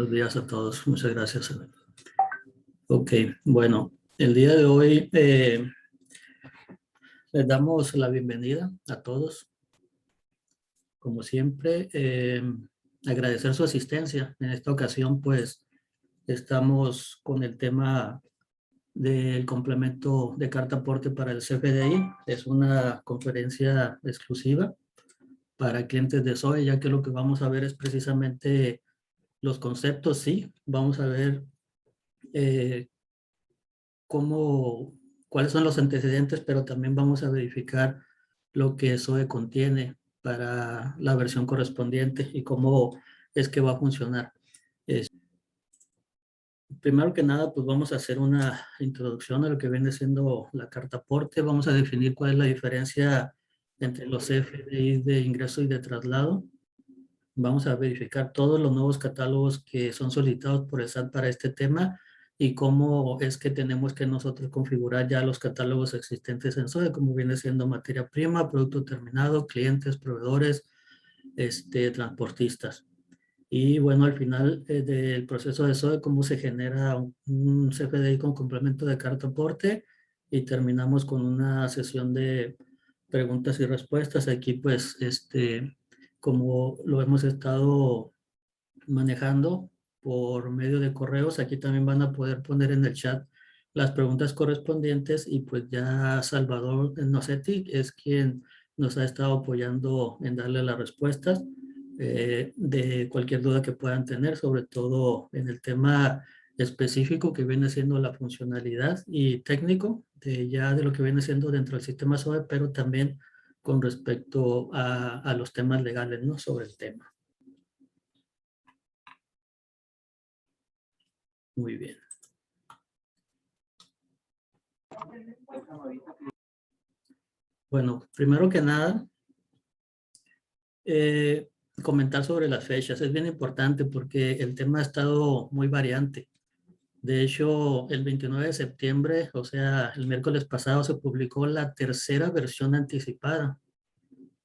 Buenos días a todos. Muchas gracias. Ok, bueno, el día de hoy les damos la bienvenida a todos. Como siempre, agradecer su asistencia. En esta ocasión, pues, estamos con el tema del complemento de carta aporte para el CFDI. Es una conferencia exclusiva para clientes de SOE, ya que lo que vamos a ver es precisamente los conceptos, sí. Vamos a ver cuáles son los antecedentes, pero también vamos a verificar lo que SOE contiene para la versión correspondiente y cómo es que va a funcionar. Primero que nada, pues vamos a hacer una introducción a lo que viene siendo la carta aporte. Vamos a definir cuál es la diferencia entre los CFDI de ingreso y de traslado. Vamos a verificar todos los nuevos catálogos que son solicitados por el SAT para este tema y cómo es que tenemos que nosotros configurar ya los catálogos existentes en SOE, como viene siendo materia prima, producto terminado, clientes, proveedores, transportistas. Y bueno, al final del proceso de SOE, cómo se genera un CFDI con complemento de carta aporte y terminamos con una sesión de preguntas y respuestas. Aquí pues, como lo hemos estado manejando por medio de correos, aquí también van a poder poner en el chat las preguntas correspondientes y pues ya Salvador Nocetti es quien nos ha estado apoyando en darle las respuestas de cualquier duda que puedan tener, sobre todo en el tema específico que viene siendo la funcionalidad y técnico de lo que viene siendo dentro del sistema SOE, pero también con respecto a los temas legales, ¿no? Sobre el tema. Muy bien. Bueno, primero que nada, comentar sobre las fechas. Es bien importante porque el tema ha estado muy variante. De hecho, el 29 de septiembre, o sea, el miércoles pasado, se publicó la tercera versión anticipada,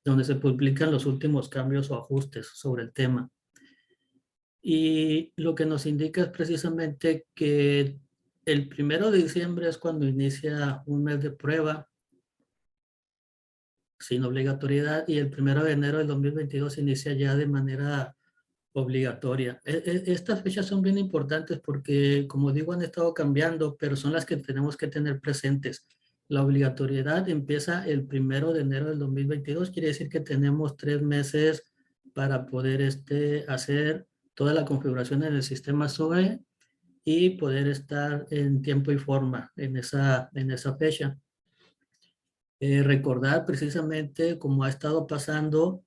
donde se publican los últimos cambios o ajustes sobre el tema. Y lo que nos indica es precisamente que el 1 de diciembre es cuando inicia un mes de prueba sin obligatoriedad y el 1 de enero del 2022 inicia ya de manera obligatoria. Estas fechas son bien importantes porque, como digo, han estado cambiando, pero son las que tenemos que tener presentes. La obligatoriedad empieza el 1 de enero del 2022, quiere decir que tenemos 3 meses para poder hacer toda la configuración en el sistema SOE y poder estar en tiempo y forma en esa fecha. Recordar precisamente, como ha estado pasando,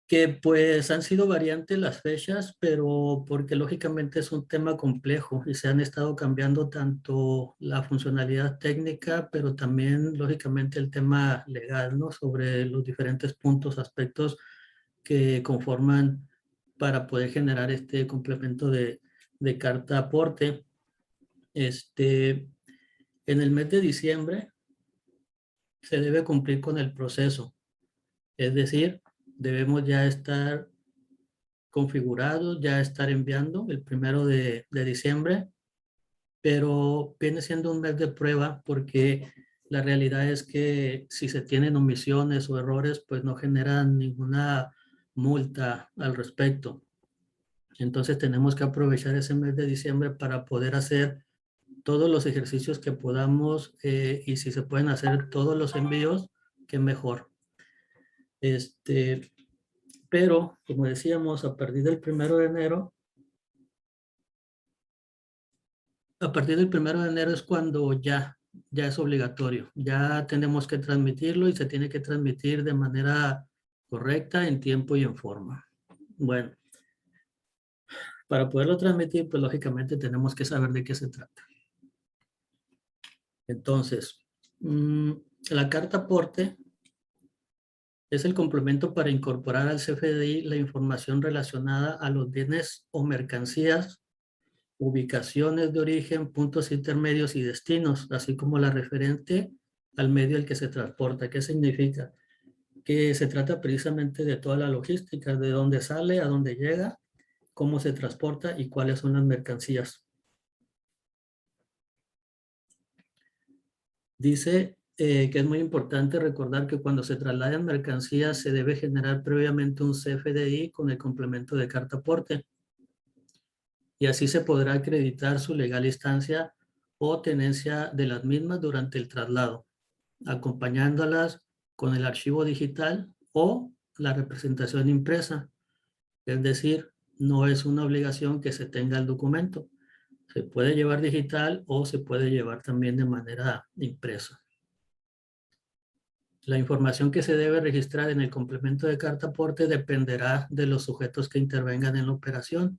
que pues han sido variantes las fechas, pero porque lógicamente es un tema complejo y se han estado cambiando tanto la funcionalidad técnica, pero también lógicamente el tema legal, ¿no? Sobre los diferentes puntos, aspectos que conforman para poder generar este complemento de carta aporte. En el mes de diciembre se debe cumplir con el proceso, es decir, debemos ya estar configurados, ya estar enviando el 1 de diciembre, pero viene siendo un mes de prueba porque la realidad es que si se tienen omisiones o errores, pues no generan ninguna multa al respecto. Entonces tenemos que aprovechar ese mes de diciembre para poder hacer todos los ejercicios que podamos y si se pueden hacer todos los envíos, qué mejor. Pero, como decíamos, a partir del 1 de enero, es cuando ya es obligatorio. Ya tenemos que transmitirlo y se tiene que transmitir de manera correcta, en tiempo y en forma. Bueno, para poderlo transmitir, pues lógicamente tenemos que saber de qué se trata. Entonces, la carta aporte es el complemento para incorporar al CFDI la información relacionada a los bienes o mercancías, ubicaciones de origen, puntos intermedios y destinos, así como la referente al medio al que se transporta. ¿Qué significa? Que se trata precisamente de toda la logística, de dónde sale, a dónde llega cómo se transporta y cuáles son las mercancías. Dice que es muy importante recordar que cuando se trasladan mercancías se debe generar previamente un CFDI con el complemento de carta aporte y así se podrá acreditar su legal instancia o tenencia de las mismas durante el traslado, acompañándolas con el archivo digital o la representación impresa. Es decir, no es una obligación que se tenga el documento. Se puede llevar digital o se puede llevar también de manera impresa. La información que se debe registrar en el complemento de carta aporte dependerá de los sujetos que intervengan en la operación,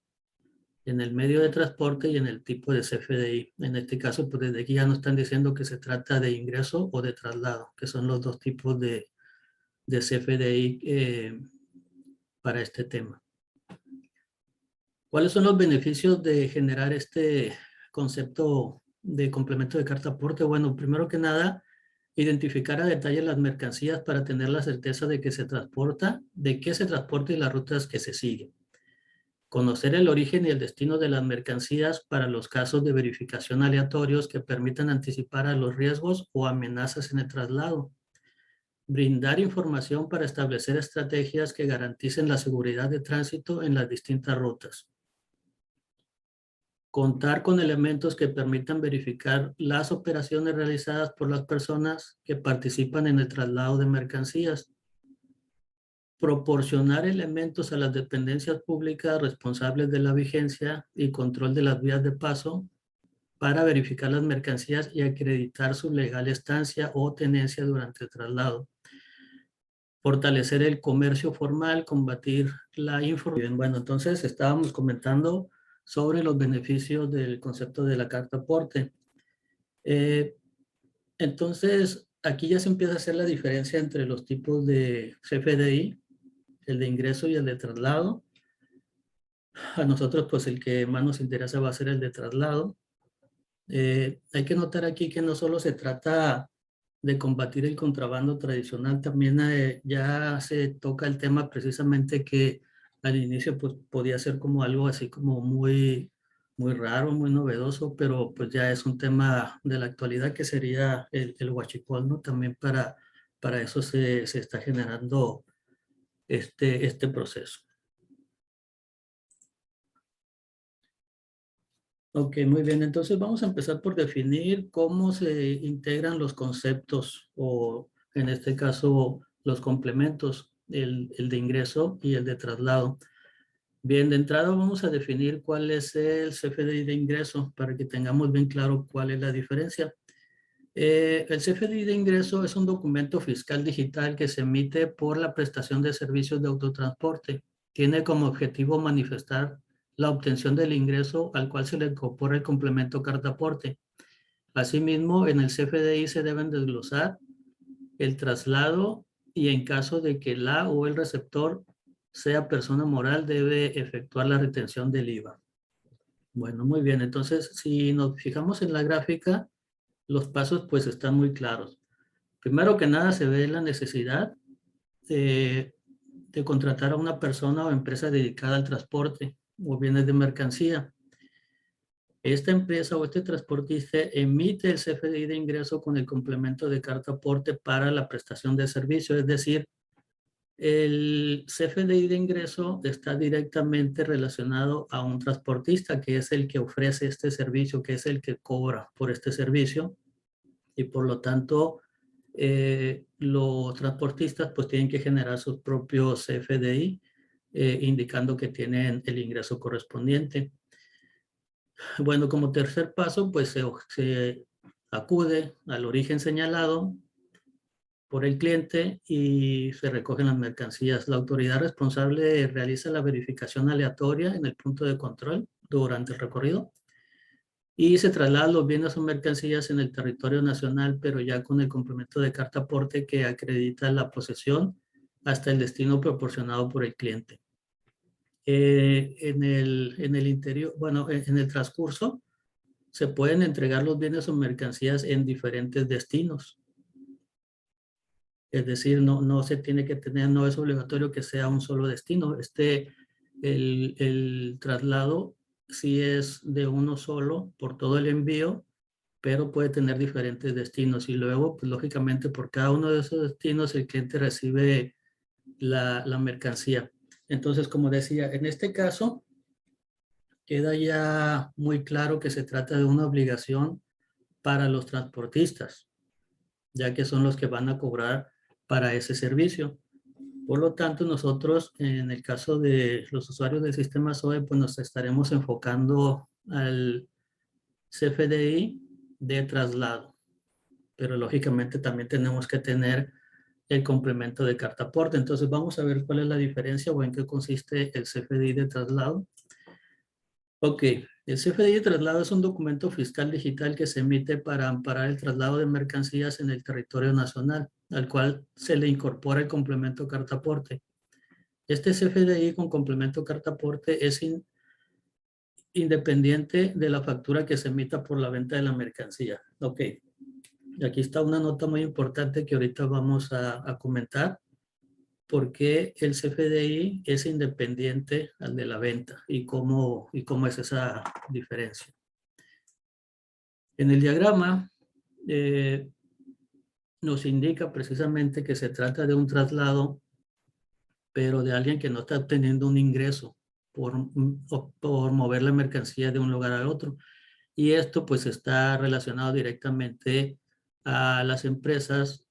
en el medio de transporte y en el tipo de CFDI. En este caso, pues desde aquí ya nos están diciendo que se trata de ingreso o de traslado, que son los dos tipos de CFDI para este tema. ¿Cuáles son los beneficios de generar este concepto de complemento de carta aporte? Bueno, primero que nada, identificar a detalle las mercancías para tener la certeza de que se transporta, de qué se transporta y las rutas que se siguen. Conocer el origen y el destino de las mercancías para los casos de verificación aleatorios que permitan anticipar a los riesgos o amenazas en el traslado. Brindar información para establecer estrategias que garanticen la seguridad de tránsito en las distintas rutas. Contar con elementos que permitan verificar las operaciones realizadas por las personas que participan en el traslado de mercancías. Proporcionar elementos a las dependencias públicas responsables de la vigencia y control de las vías de paso para verificar las mercancías y acreditar su legal estancia o tenencia durante el traslado. Fortalecer el comercio formal, combatir la información. Bueno, entonces estábamos comentando sobre los beneficios del concepto de la carta aporte. Entonces, aquí ya se empieza a hacer la diferencia entre los tipos de CFDI, el de ingreso y el de traslado. A nosotros, pues el que más nos interesa va a ser el de traslado. Hay que notar aquí que no solo se trata de combatir el contrabando tradicional, también ya se toca el tema precisamente que al inicio pues podía ser como algo así como muy, muy raro, muy novedoso, pero pues ya es un tema de la actualidad que sería el huachicol, ¿no? También para eso se está generando este proceso. Ok, muy bien. Entonces vamos a empezar por definir cómo se integran los conceptos o en este caso los complementos, el de ingreso y el de traslado. Bien, de entrada vamos a definir cuál es el CFDI de ingreso para que tengamos bien claro cuál es la diferencia. El CFDI de ingreso es un documento fiscal digital que se emite por la prestación de servicios de autotransporte. Tiene como objetivo manifestar la obtención del ingreso al cual se le incorpora el complemento carta aporte. Asimismo, en el CFDI se deben desglosar el traslado y en caso de que la o el receptor sea persona moral, debe efectuar la retención del IVA. Bueno, muy bien. Entonces, si nos fijamos en la gráfica, los pasos pues están muy claros. Primero que nada se ve la necesidad de contratar a una persona o empresa dedicada al transporte o bienes de mercancía. Esta empresa o este transportista emite el CFDI de ingreso con el complemento de carta aporte para la prestación de servicio, es decir, el CFDI de ingreso está directamente relacionado a un transportista que es el que ofrece este servicio, que es el que cobra por este servicio y por lo tanto los transportistas pues tienen que generar sus propios CFDI indicando que tienen el ingreso correspondiente. Bueno, como tercer paso pues se acude al origen señalado por el cliente y se recogen las mercancías. La autoridad responsable realiza la verificación aleatoria en el punto de control durante el recorrido y se trasladan los bienes o mercancías en el territorio nacional, pero ya con el complemento de carta aporte que acredita la posesión hasta el destino proporcionado por el cliente. En el interior, bueno, en el transcurso, se pueden entregar los bienes o mercancías en diferentes destinos. Es decir, no se tiene que tener, no es obligatorio que sea un solo destino. el traslado sí es de uno solo por todo el envío, pero puede tener diferentes destinos. Y luego, pues lógicamente, por cada uno de esos destinos, el cliente recibe la mercancía. Entonces, como decía, en este caso, queda ya muy claro que se trata de una obligación para los transportistas, ya que son los que van a cobrar para ese servicio. Por lo tanto, nosotros, en el caso de los usuarios del sistema SOE, pues nos estaremos enfocando al CFDI de traslado, pero lógicamente también tenemos que tener el complemento de carta aporte. Entonces vamos a ver cuál es la diferencia o en qué consiste el CFDI de traslado. Ok, el CFDI de traslado es un documento fiscal digital que se emite para amparar el traslado de mercancías en el territorio nacional, al cual se le incorpora el complemento carta aporte. Este CFDI con complemento carta aporte es independiente de la factura que se emita por la venta de la mercancía. Ok, aquí está una nota muy importante que ahorita vamos a comentar. ¿Por qué el CFDI es independiente al de la venta y cómo es esa diferencia? En el diagrama nos indica precisamente que se trata de un traslado, pero de alguien que no está obteniendo un ingreso por mover la mercancía de un lugar al otro. Y esto pues está relacionado directamente a las empresas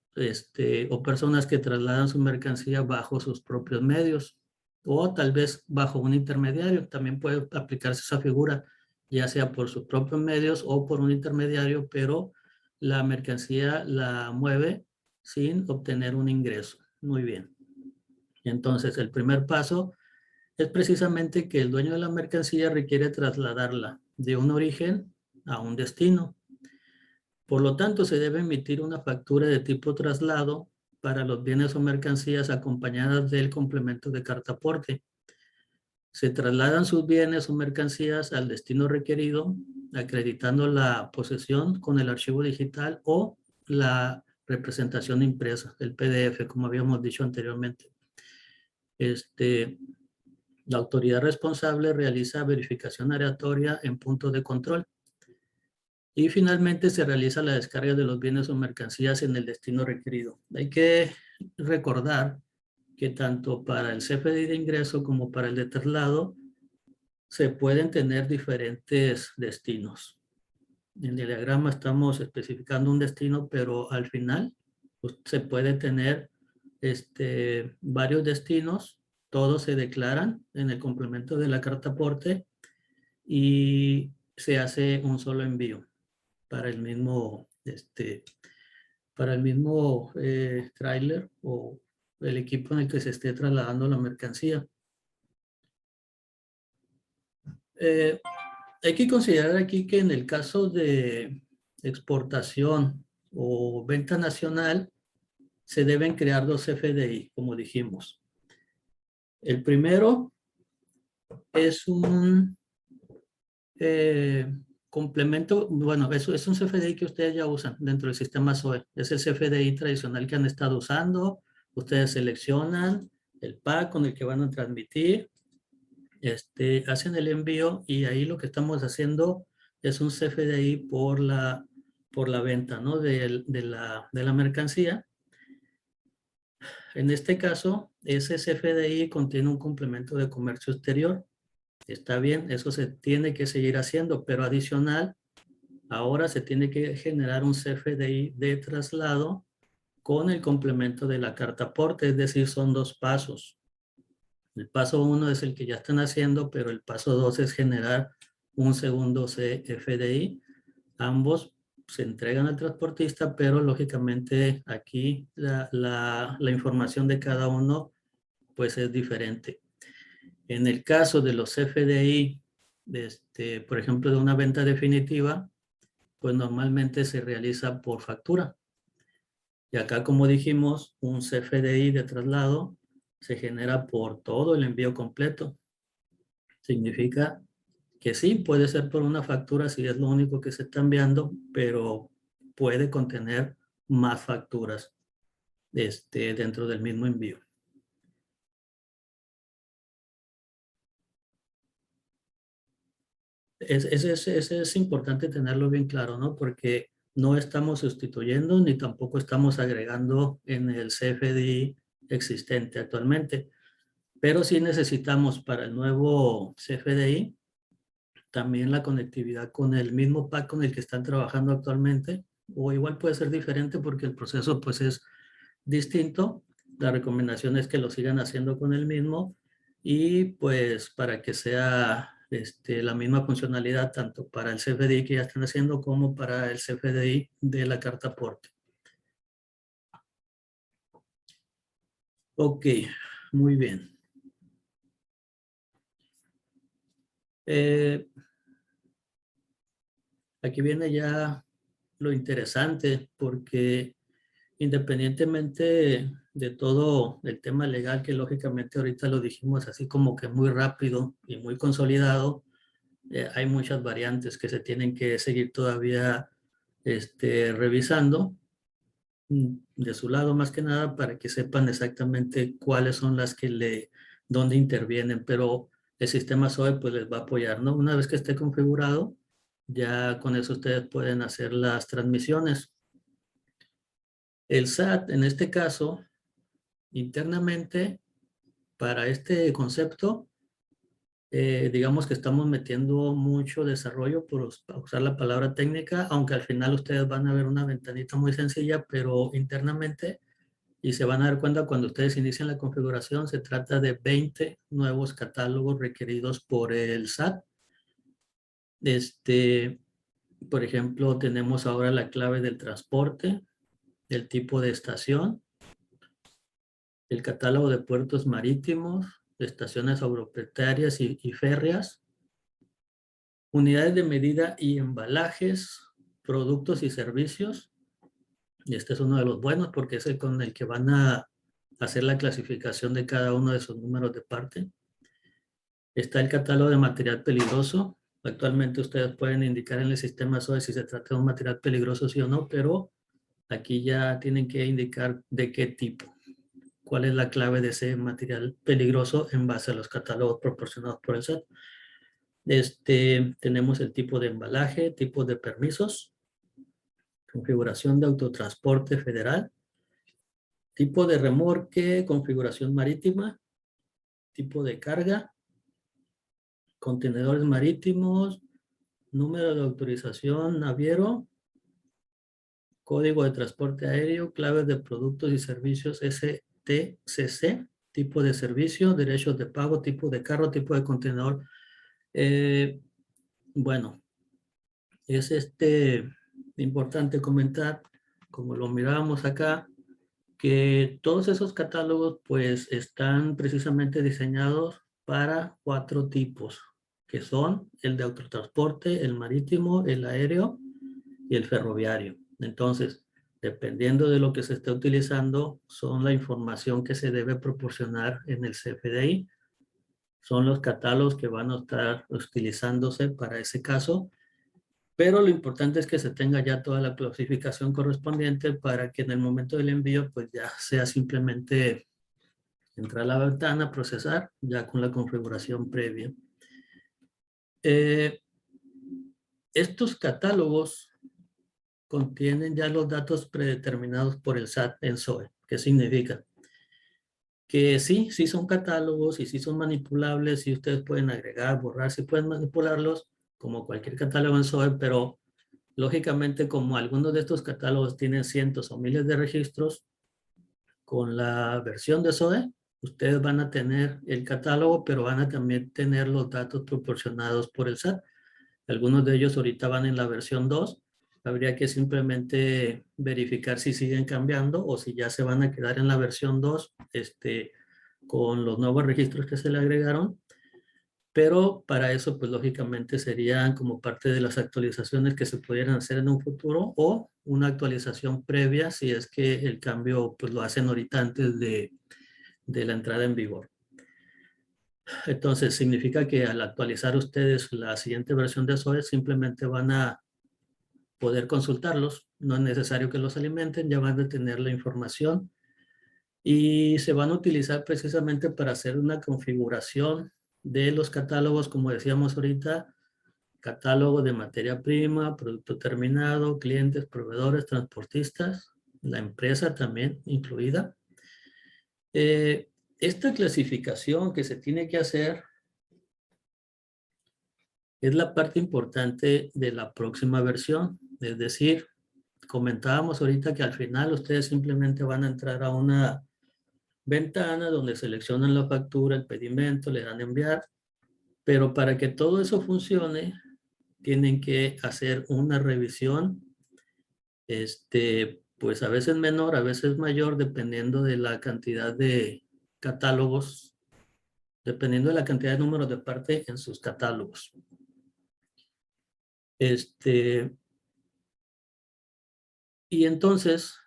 o personas que trasladan su mercancía bajo sus propios medios o tal vez bajo un intermediario. También puede aplicarse esa figura, ya sea por sus propios medios o por un intermediario, pero la mercancía la mueve sin obtener un ingreso. Muy bien. Entonces, el primer paso es precisamente que el dueño de la mercancía requiere trasladarla de un origen a un destino. Por lo tanto, se debe emitir una factura de tipo traslado para los bienes o mercancías acompañadas del complemento de carta aporte. Se trasladan sus bienes o mercancías al destino requerido, acreditando la posesión con el archivo digital o la representación impresa, el PDF, como habíamos dicho anteriormente. La autoridad responsable realiza verificación aleatoria en puntos de control. Y finalmente se realiza la descarga de los bienes o mercancías en el destino requerido. Hay que recordar que tanto para el CFDI de ingreso como para el de traslado se pueden tener diferentes destinos. En el diagrama estamos especificando un destino, pero al final pues, se puede tener varios destinos. Todos se declaran en el complemento de la carta aporte y se hace un solo envío para el mismo, tráiler o el equipo en el que se esté trasladando la mercancía. Hay que considerar aquí que en el caso de exportación o venta nacional, se deben crear dos FDI, como dijimos. El primero es un complemento, bueno, eso es un CFDI que ustedes ya usan dentro del sistema SOE. Es el CFDI tradicional que han estado usando. Ustedes seleccionan el pack con el que van a transmitir, hacen el envío y ahí lo que estamos haciendo es un CFDI por la venta, ¿no? de la mercancía. En este caso, ese CFDI contiene un complemento de comercio exterior. Está bien, eso se tiene que seguir haciendo, pero adicional, ahora se tiene que generar un CFDI de traslado con el complemento de la carta aporte, es decir, son dos pasos. El paso 1 es el que ya están haciendo, pero el paso 2 es generar un segundo CFDI. Ambos se entregan al transportista, pero lógicamente aquí la información de cada uno pues es diferente. En el caso de los CFDI, por ejemplo, de una venta definitiva, pues normalmente se realiza por factura. Y acá, como dijimos, un CFDI de traslado se genera por todo el envío completo. Significa que sí, puede ser por una factura si es lo único que se está enviando, pero puede contener más facturas dentro del mismo envío. Ese es importante tenerlo bien claro, ¿no? Porque no estamos sustituyendo ni tampoco estamos agregando en el CFDI existente actualmente. Pero sí necesitamos para el nuevo CFDI también la conectividad con el mismo pack con el que están trabajando actualmente, o igual puede ser diferente porque el proceso pues es distinto. La recomendación es que lo sigan haciendo con el mismo y pues para que sea la misma funcionalidad tanto para el CFDI que ya están haciendo como para el CFDI de la carta aporte. Ok, muy bien. Eh, Aquí viene ya lo interesante porque independientemente de todo el tema legal, que lógicamente ahorita lo dijimos así como que muy rápido y muy consolidado, hay muchas variantes que se tienen que seguir todavía revisando de su lado más que nada para que sepan exactamente cuáles son las que dónde intervienen, pero el sistema SOE pues les va a apoyar, ¿no? Una vez que esté configurado, ya con eso ustedes pueden hacer las transmisiones. El SAT, en este caso, internamente, para este concepto, digamos que estamos metiendo mucho desarrollo por usar la palabra técnica, aunque al final ustedes van a ver una ventanita muy sencilla, pero internamente, y se van a dar cuenta cuando ustedes inician la configuración, se trata de 20 nuevos catálogos requeridos por el SAT. Por ejemplo, tenemos ahora la clave del transporte, el tipo de estación, el catálogo de puertos marítimos, estaciones agropecuarias y férreas, unidades de medida y embalajes, productos y servicios. Y este es uno de los buenos porque es el con el que van a hacer la clasificación de cada uno de sus números de parte. Está el catálogo de material peligroso. Actualmente ustedes pueden indicar en el sistema SOE si se trata de un material peligroso sí o no, pero aquí ya tienen que indicar de qué tipo. Cuál es la clave de ese material peligroso en base a los catálogos proporcionados por el SAT. Tenemos el tipo de embalaje, tipo de permisos, configuración de autotransporte federal, tipo de remolque, configuración marítima, tipo de carga, contenedores marítimos, número de autorización naviero, código de transporte aéreo, claves de productos y servicios STCC, tipo de servicio, derechos de pago, tipo de carro, tipo de contenedor. Bueno, es importante comentar, como lo mirábamos acá, que todos esos catálogos pues están precisamente diseñados para 4 tipos, que son el de autotransporte, el marítimo, el aéreo y el ferroviario. Entonces, dependiendo de lo que se esté utilizando, son la información que se debe proporcionar en el CFDI. Son los catálogos que van a estar utilizándose para ese caso, pero lo importante es que se tenga ya toda la clasificación correspondiente para que en el momento del envío pues ya sea simplemente entrar a la ventana, procesar ya con la configuración previa. Estos catálogos contienen ya los datos predeterminados por el SAT en SOE. ¿Qué significa? Que sí, sí son catálogos y sí son manipulables y ustedes pueden agregar, borrar, sí pueden manipularlos como cualquier catálogo en SOE, pero lógicamente como algunos de estos catálogos tienen cientos o miles de registros, con la versión de SOE, ustedes van a tener el catálogo, pero van a también tener los datos proporcionados por el SAT. Algunos de ellos ahorita van en la versión 2. Habría que simplemente verificar si siguen cambiando o si ya se van a quedar en la versión 2 con los nuevos registros que se le agregaron. Pero para eso, pues lógicamente serían como parte de las actualizaciones que se pudieran hacer en un futuro o una actualización previa si es que el cambio pues lo hacen ahorita antes de la entrada en vigor. Entonces, significa que al actualizar ustedes la siguiente versión de SOE, simplemente van a poder consultarlos. No es necesario que los alimenten, ya van a tener la información y se van a utilizar precisamente para hacer una configuración de los catálogos, como decíamos ahorita, catálogo de materia prima, producto terminado, clientes, proveedores, transportistas, la empresa también incluida. Esta clasificación que se tiene que hacer es la parte importante de la próxima versión. Es decir, comentábamos ahorita que al final ustedes simplemente van a entrar a una ventana donde seleccionan la factura, el pedimento, le dan enviar, pero para que todo eso funcione, tienen que hacer una revisión, pues a veces menor, a veces mayor, dependiendo de la cantidad de catálogos, dependiendo de la cantidad de números de parte en sus catálogos. Y entonces,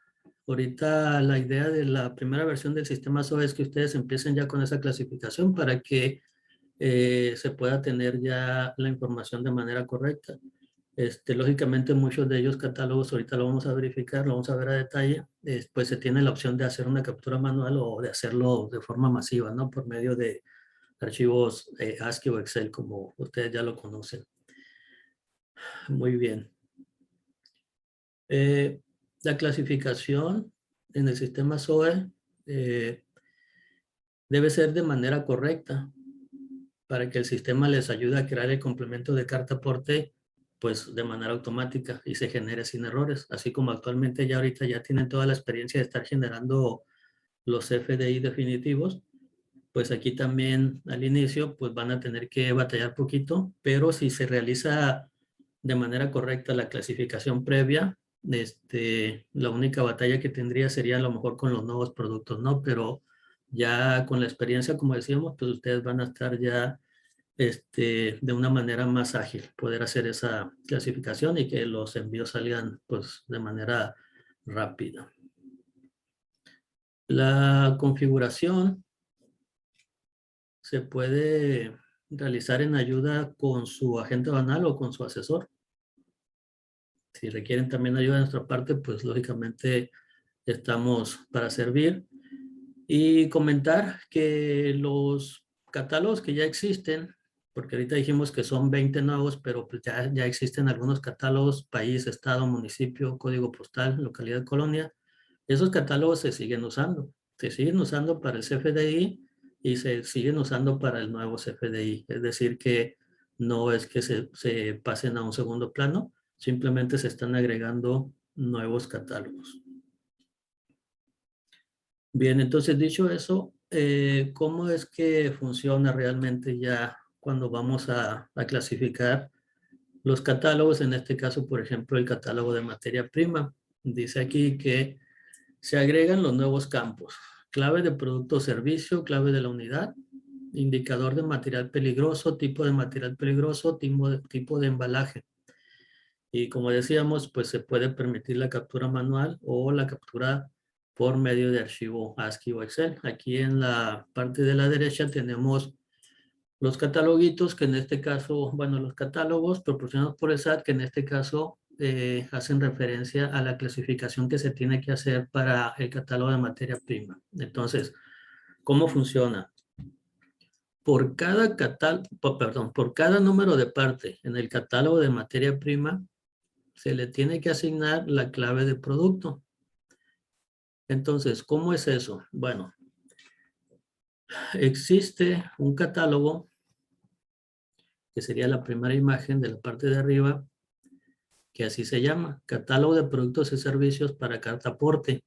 ahorita la idea de la primera versión del sistema SOA es que ustedes empiecen ya con esa clasificación para que se pueda tener ya la información de manera correcta. Lógicamente muchos de ellos catálogos, ahorita lo vamos a verificar, lo vamos a ver a detalle, pues se tiene la opción de hacer una captura manual o de hacerlo de forma masiva, ¿no? Por medio de archivos ASCII o Excel, como ustedes ya lo conocen. Muy bien. La clasificación en el sistema SOE debe ser de manera correcta para que el sistema les ayude a crear el complemento de carta aporte pues de manera automática y se genere sin errores, así como actualmente ya ahorita ya tienen toda la experiencia de estar generando los FDI definitivos, pues aquí también al inicio pues van a tener que batallar poquito, pero si se realiza de manera correcta la clasificación previa, la única batalla que tendría sería a lo mejor con los nuevos productos, ¿no? Pero ya con la experiencia, como decíamos, pues ustedes van a estar ya de una manera más ágil, poder hacer esa clasificación y que los envíos salgan pues de manera rápida. La configuración se puede realizar en ayuda con su agente banal o con su asesor. Si requieren también ayuda de nuestra parte, pues lógicamente estamos para servir. Y comentar que los catálogos que ya existen, porque ahorita dijimos que son 20 nuevos, pero pues ya existen algunos catálogos, país, estado, municipio, código postal, localidad, colonia. Esos catálogos se siguen usando. Se siguen usando para el CFDI y se siguen usando para el nuevo CFDI. Es decir, que no es que se pasen a un segundo plano, simplemente se están agregando nuevos catálogos. Bien, entonces dicho eso, ¿cómo es que funciona realmente ya cuando vamos a clasificar los catálogos? En este caso, por ejemplo, el catálogo de materia prima. Dice aquí que se agregan los nuevos campos: clave de producto o servicio, clave de la unidad, indicador de material peligroso, tipo de material peligroso, tipo de embalaje. Y como decíamos, pues se puede permitir la captura manual o la captura por medio de archivo ASCII o Excel. Aquí en la parte de la derecha tenemos los cataloguitos, que en este caso, bueno, los catálogos proporcionados por el SAT, que en este caso hacen referencia a la clasificación que se tiene que hacer para el catálogo de materia prima. Entonces, ¿cómo funciona? Por cada número de parte en el catálogo de materia prima, se le tiene que asignar la clave de producto. Entonces, ¿cómo es eso? Bueno, existe un catálogo, que sería la primera imagen de la parte de arriba, que así se llama: Catálogo de Productos y Servicios para Carta Aporte.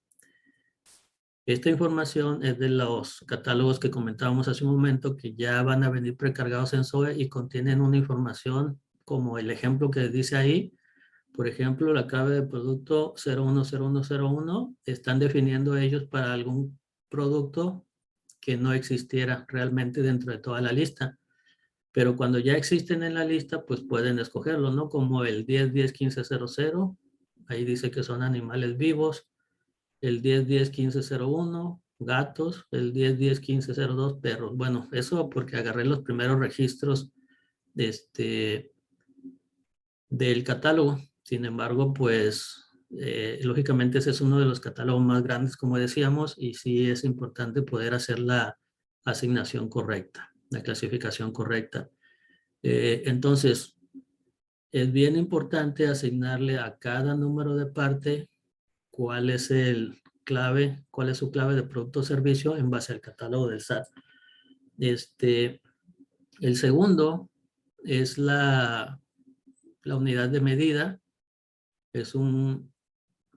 Esta información es de los catálogos que comentábamos hace un momento, que ya van a venir precargados en SOE y contienen una información como el ejemplo que dice ahí. Por ejemplo, la clave de producto 010101 están definiendo ellos para algún producto que no existiera realmente dentro de toda la lista. Pero cuando ya existen en la lista, pues pueden escogerlo, ¿no? Como el 10101500, ahí dice que son animales vivos. El 10101501, gatos. El 10101502, perros. Bueno, eso porque agarré los primeros registros del catálogo. Sin embargo, pues lógicamente ese es uno de los catálogos más grandes, como decíamos, y sí es importante poder hacer la asignación correcta, la clasificación correcta. Entonces, es bien importante asignarle a cada número de parte cuál es cuál es su clave de producto o servicio en base al catálogo del SAT. El segundo es la unidad de medida. Es un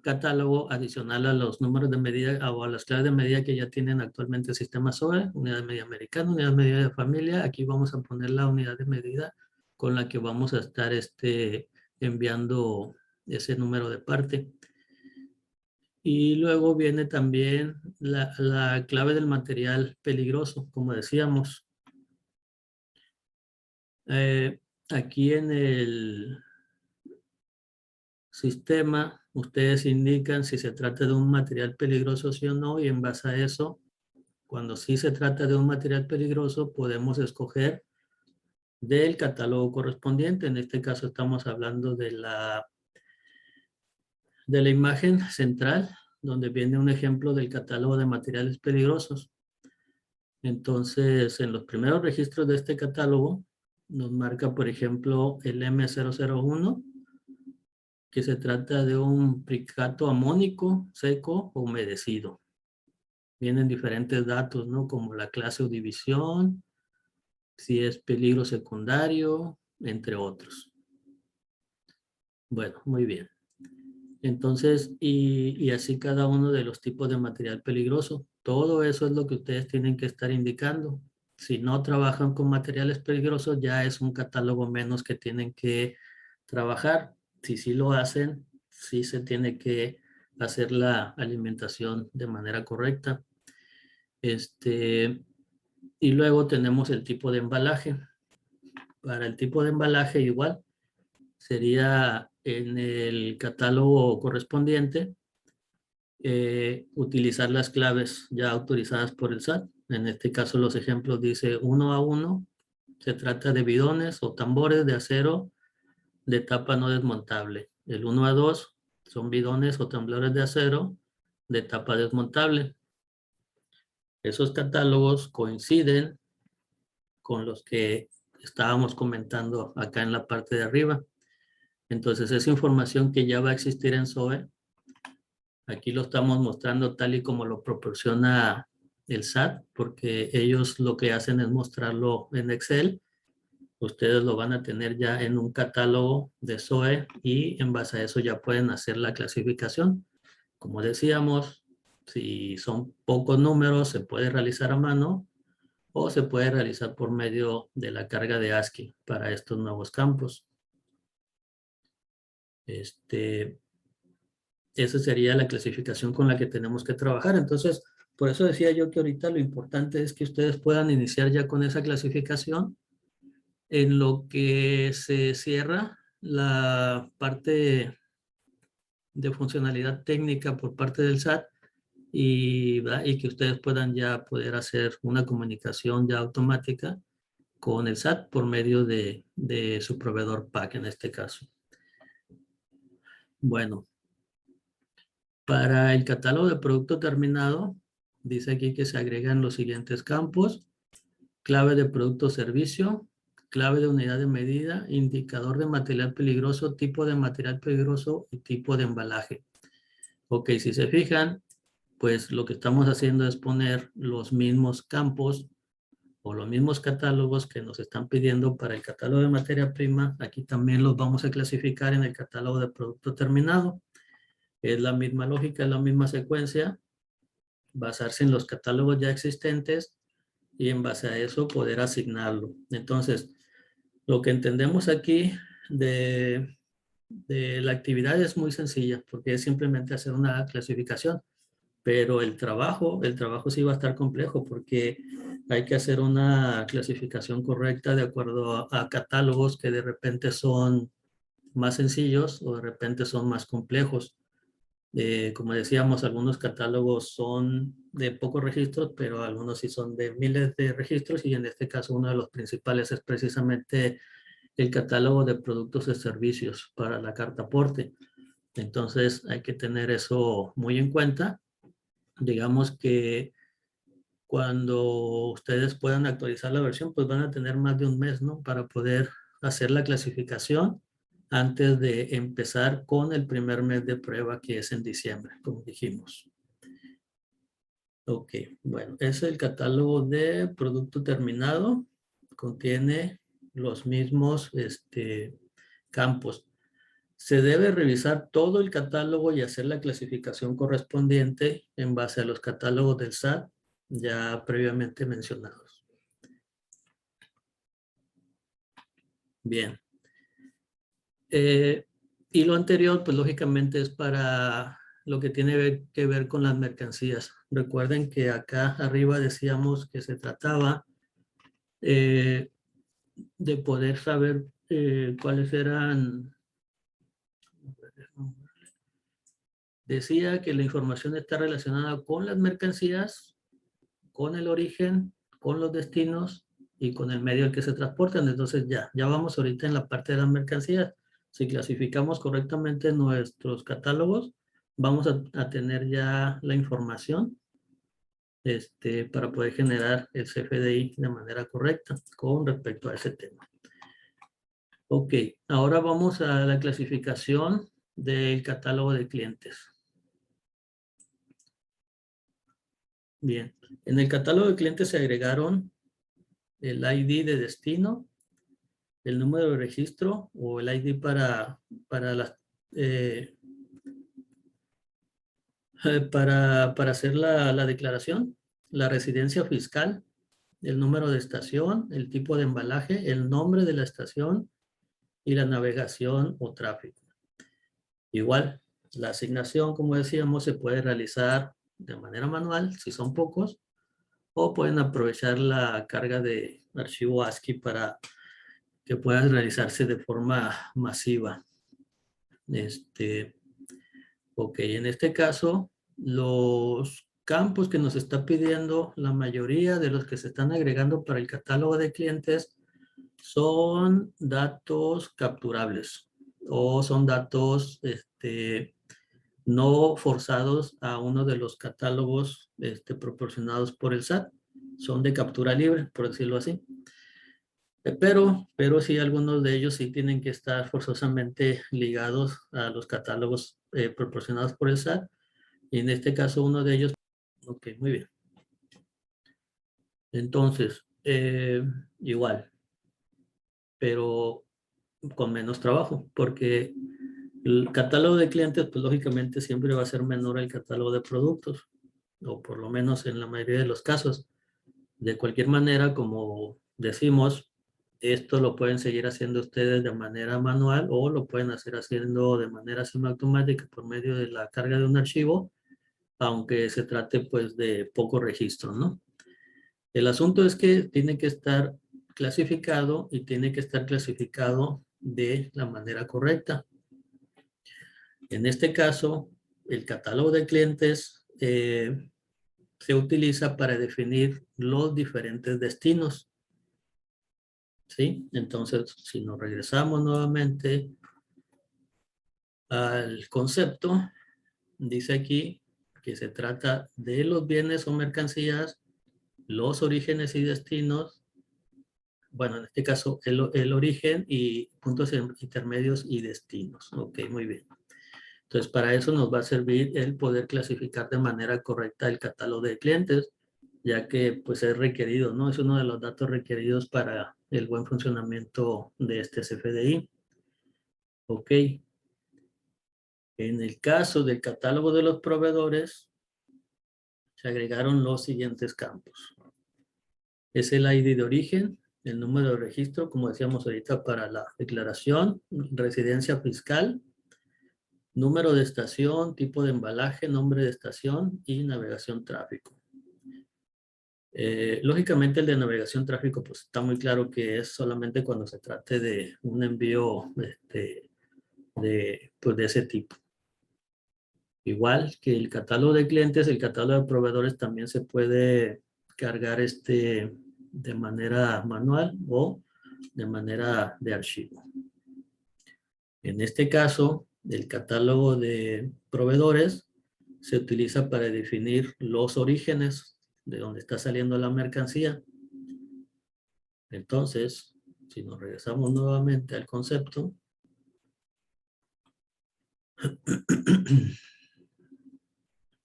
catálogo adicional a los números de medida o a las claves de medida que ya tienen actualmente el sistema SOE, unidad de medida americana, unidad de medida de familia. Aquí vamos a poner la unidad de medida con la que vamos a estar enviando ese número de parte. Y luego viene también la clave del material peligroso, como decíamos. Aquí en el sistema, ustedes indican si se trata de un material peligroso sí o no, y en base a eso, cuando sí se trata de un material peligroso, podemos escoger del catálogo correspondiente. En este caso estamos hablando de la imagen central, donde viene un ejemplo del catálogo de materiales peligrosos. Entonces, en los primeros registros de este catálogo, nos marca, por ejemplo, el M001, que se trata de un pricato amónico seco o humedecido. Vienen diferentes datos, ¿no? Como la clase o división, si es peligro secundario, entre otros. Bueno, muy bien. Entonces, y así cada uno de los tipos de material peligroso. Todo eso es lo que ustedes tienen que estar indicando. Si no trabajan con materiales peligrosos, ya es un catálogo menos que tienen que trabajar. Si sí lo hacen, sí se tiene que hacer la alimentación de manera correcta. Y luego tenemos el tipo de embalaje. Para el tipo de embalaje igual, sería en el catálogo correspondiente utilizar las claves ya autorizadas por el SAT. En este caso los ejemplos dice 1 a 1, se trata de bidones o tambores de acero de tapa no desmontable. El 1 a 2 son bidones o tambores de acero de tapa desmontable. Esos catálogos coinciden con los que estábamos comentando acá en la parte de arriba. Entonces, esa información que ya va a existir en SOE, aquí lo estamos mostrando tal y como lo proporciona el SAT, porque ellos lo que hacen es mostrarlo en Excel. Ustedes lo van a tener ya en un catálogo de SOE y en base a eso ya pueden hacer la clasificación. Como decíamos, si son pocos números, se puede realizar a mano o se puede realizar por medio de la carga de ASCII para estos nuevos campos. Esa sería la clasificación con la que tenemos que trabajar. Entonces, por eso decía yo que ahorita lo importante es que ustedes puedan iniciar ya con esa clasificación en lo que se cierra la parte de funcionalidad técnica por parte del SAT y que ustedes puedan ya poder hacer una comunicación ya automática con el SAT por medio de su proveedor PAC en este caso. Bueno, para el catálogo de producto terminado, dice aquí que se agregan los siguientes campos: clave de producto o servicio, clave de unidad de medida, indicador de material peligroso, tipo de material peligroso y tipo de embalaje. Ok, si se fijan, pues lo que estamos haciendo es poner los mismos campos o los mismos catálogos que nos están pidiendo para el catálogo de materia prima. Aquí también los vamos a clasificar en el catálogo de producto terminado. Es la misma lógica, es la misma secuencia, basarse en los catálogos ya existentes y en base a eso poder asignarlo. Entonces, lo que entendemos aquí de la actividad es muy sencilla, porque es simplemente hacer una clasificación, pero el trabajo sí va a estar complejo, porque hay que hacer una clasificación correcta de acuerdo a catálogos que de repente son más sencillos o de repente son más complejos. Como decíamos, algunos catálogos son de pocos registros, pero algunos sí son de miles de registros, y en este caso uno de los principales es precisamente el catálogo de productos y servicios para la carta aporte. Entonces hay que tener eso muy en cuenta. Digamos que cuando ustedes puedan actualizar la versión, pues van a tener más de un mes, ¿no? Para poder hacer la clasificación antes de empezar con el primer mes de prueba, que es en diciembre, como dijimos. Ok, bueno, es el catálogo de producto terminado. Contiene los mismos campos. Se debe revisar todo el catálogo y hacer la clasificación correspondiente en base a los catálogos del SAT ya previamente mencionados. Bien. Y lo anterior, pues lógicamente es para lo que tiene que ver con las mercancías. Recuerden que acá arriba decíamos que se trataba de poder saber cuáles eran. Decía que la información está relacionada con las mercancías, con el origen, con los destinos y con el medio al que se transportan. Entonces ya vamos ahorita en la parte de las mercancías. Si clasificamos correctamente nuestros catálogos, vamos a tener ya la información para poder generar el CFDI de manera correcta con respecto a ese tema. Ok, ahora vamos a la clasificación del catálogo de clientes. Bien, en el catálogo de clientes se agregaron el ID de destino, el número de registro o el ID eh, para hacer la declaración, la residencia fiscal, el número de estación, el tipo de embalaje, el nombre de la estación y la navegación o tráfico. Igual, la asignación, como decíamos, se puede realizar de manera manual, si son pocos, o pueden aprovechar la carga de archivo ASCII para que pueda realizarse de forma masiva. Ok, en este caso, los campos que nos está pidiendo la mayoría de los que se están agregando para el catálogo de clientes son datos capturables o son datos no forzados a uno de los catálogos proporcionados por el SAT. Son de captura libre, por decirlo así. Pero sí, algunos de ellos sí tienen que estar forzosamente ligados a los catálogos proporcionados por el SAT. Y en este caso, uno de ellos. Ok, muy bien. Entonces, igual, pero con menos trabajo, porque el catálogo de clientes, pues lógicamente siempre va a ser menor al catálogo de productos, o por lo menos en la mayoría de los casos. De cualquier manera, como decimos, esto lo pueden seguir haciendo ustedes de manera manual o lo pueden hacer haciendo de manera semiautomática por medio de la carga de un archivo, aunque se trate pues de poco registro, ¿no? El asunto es que tiene que estar clasificado y tiene que estar clasificado de la manera correcta. En este caso, el catálogo de clientes se utiliza para definir los diferentes destinos. ¿Sí? Entonces, si nos regresamos nuevamente al concepto, dice aquí que se trata de los bienes o mercancías, los orígenes y destinos, bueno, en este caso el origen y puntos intermedios y destinos. Ok, muy bien. Entonces, para eso nos va a servir el poder clasificar de manera correcta el catálogo de clientes, ya que pues es requerido, ¿no? Es uno de los datos requeridos para el buen funcionamiento de este CFDI. Ok. En el caso del catálogo de los proveedores, se agregaron los siguientes campos. Es el ID de origen, el número de registro, como decíamos ahorita, para la declaración, residencia fiscal, número de estación, tipo de embalaje, nombre de estación y navegación tráfico. Lógicamente el de navegación tráfico pues está muy claro que es solamente cuando se trate de un envío pues, de ese tipo. Igual que el catálogo de clientes, el catálogo de proveedores también se puede cargar de manera manual o de manera de archivo. En este caso, el catálogo de proveedores se utiliza para definir los orígenes de donde está saliendo la mercancía. Entonces, si nos regresamos nuevamente al concepto,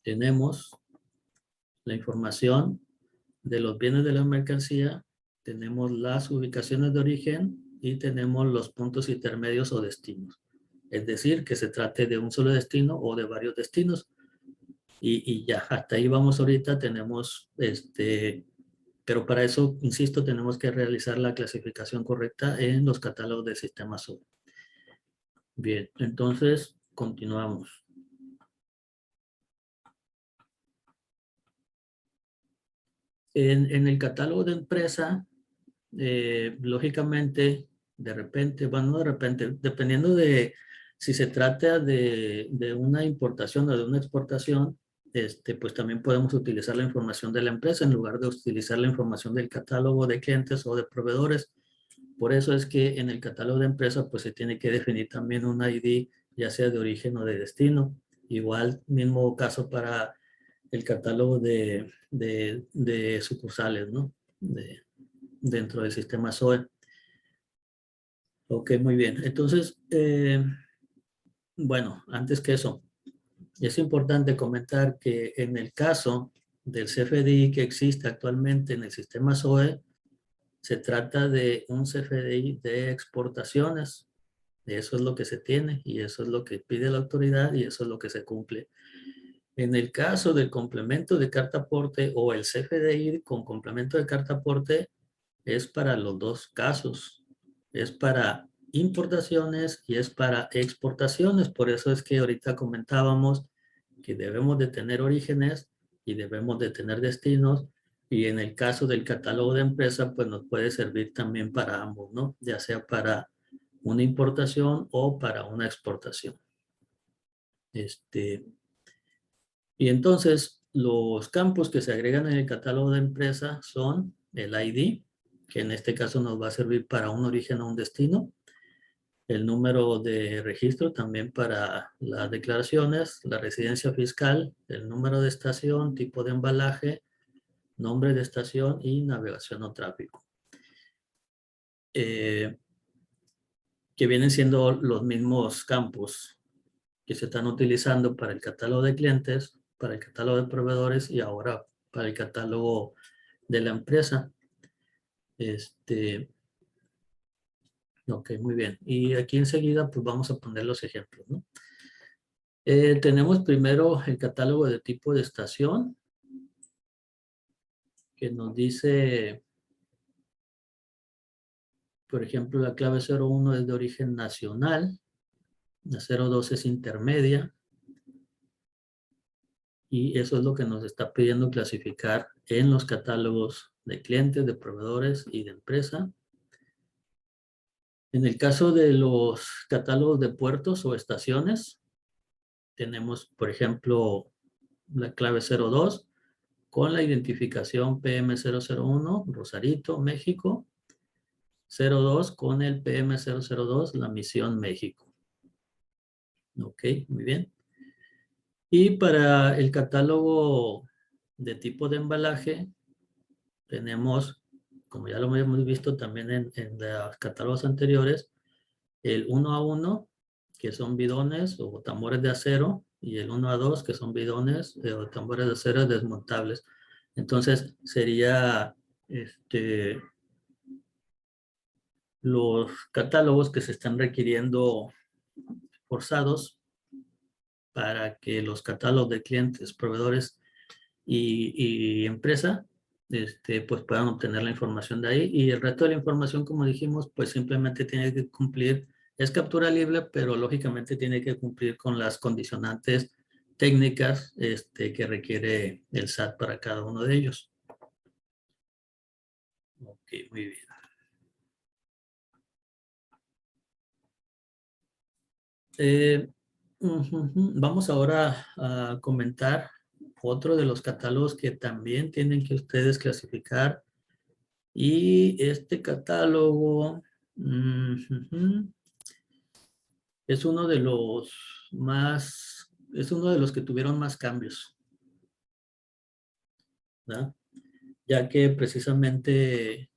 Tenemos la información de los bienes de la mercancía, tenemos las ubicaciones de origen y tenemos los puntos intermedios o destinos. Es decir, que se trate de un solo destino o de varios destinos. Y ya, hasta ahí vamos ahorita, tenemos pero para eso, insisto, tenemos que realizar la clasificación correcta en los catálogos del sistema SOE. Bien, entonces continuamos. En el catálogo de empresa, lógicamente, de repente, bueno, no de repente, dependiendo de si se trata de una importación o de una exportación, pues también podemos utilizar la información de la empresa en lugar de utilizar la información del catálogo de clientes o de proveedores. Por eso es que en el catálogo de empresa, pues se tiene que definir también un ID, ya sea de origen o de destino. Igual, mismo caso para el catálogo de sucursales, ¿no? Dentro del sistema SOE. Ok, muy bien. Entonces, bueno, antes que eso, es importante comentar que en el caso del CFDI que existe actualmente en el sistema SOE, se trata de un CFDI de exportaciones. Eso es lo que se tiene y eso es lo que pide la autoridad y eso es lo que se cumple. En el caso del complemento de carta aporte o el CFDI con complemento de carta aporte, es para los dos casos. Es para importaciones y es para exportaciones. Por eso es que ahorita comentábamos que debemos de tener orígenes y debemos de tener destinos. Y en el caso del catálogo de empresa, pues nos puede servir también para ambos, ¿no? Ya sea para una importación o para una exportación. Y entonces, los campos que se agregan en el catálogo de empresa son el ID, que en este caso nos va a servir para un origen o un destino, el número de registro también para las declaraciones, la residencia fiscal, el número de estación, tipo de embalaje, nombre de estación y navegación o tráfico. Que vienen siendo los mismos campos que se están utilizando para el catálogo de clientes, para el catálogo de proveedores y ahora para el catálogo de la empresa. Ok, muy bien. Y aquí enseguida pues vamos a poner los ejemplos, ¿no? Tenemos primero el catálogo de tipo de estación, que nos dice, por ejemplo, la clave 01 es de origen nacional, la 02 es intermedia, y eso es lo que nos está pidiendo clasificar en los catálogos de clientes, de proveedores y de empresa. En el caso de los catálogos de puertos o estaciones, tenemos, por ejemplo, la clave 02 con la identificación PM001, Rosarito, México. 02 con el PM002, la misión México. Ok, muy bien. Y para el catálogo de tipo de embalaje, tenemos, como ya lo hemos visto también en los catálogos anteriores, el 1A1, que son bidones o tambores de acero, y el 1A2, que son bidones o tambores de acero desmontables. Entonces, sería los catálogos que se están requiriendo forzados para que los catálogos de clientes, proveedores y empresa pues puedan obtener la información de ahí. Y el resto de la información, como dijimos, pues simplemente tiene que cumplir, es captura libre, pero lógicamente tiene que cumplir con las condicionantes técnicas que requiere el SAT para cada uno de ellos. Ok, muy bien. Vamos ahora a comentar otro de los catálogos que también tienen que ustedes clasificar. Y este catálogo es uno de los es uno de los que tuvieron más cambios, ¿verdad? Ya que precisamente,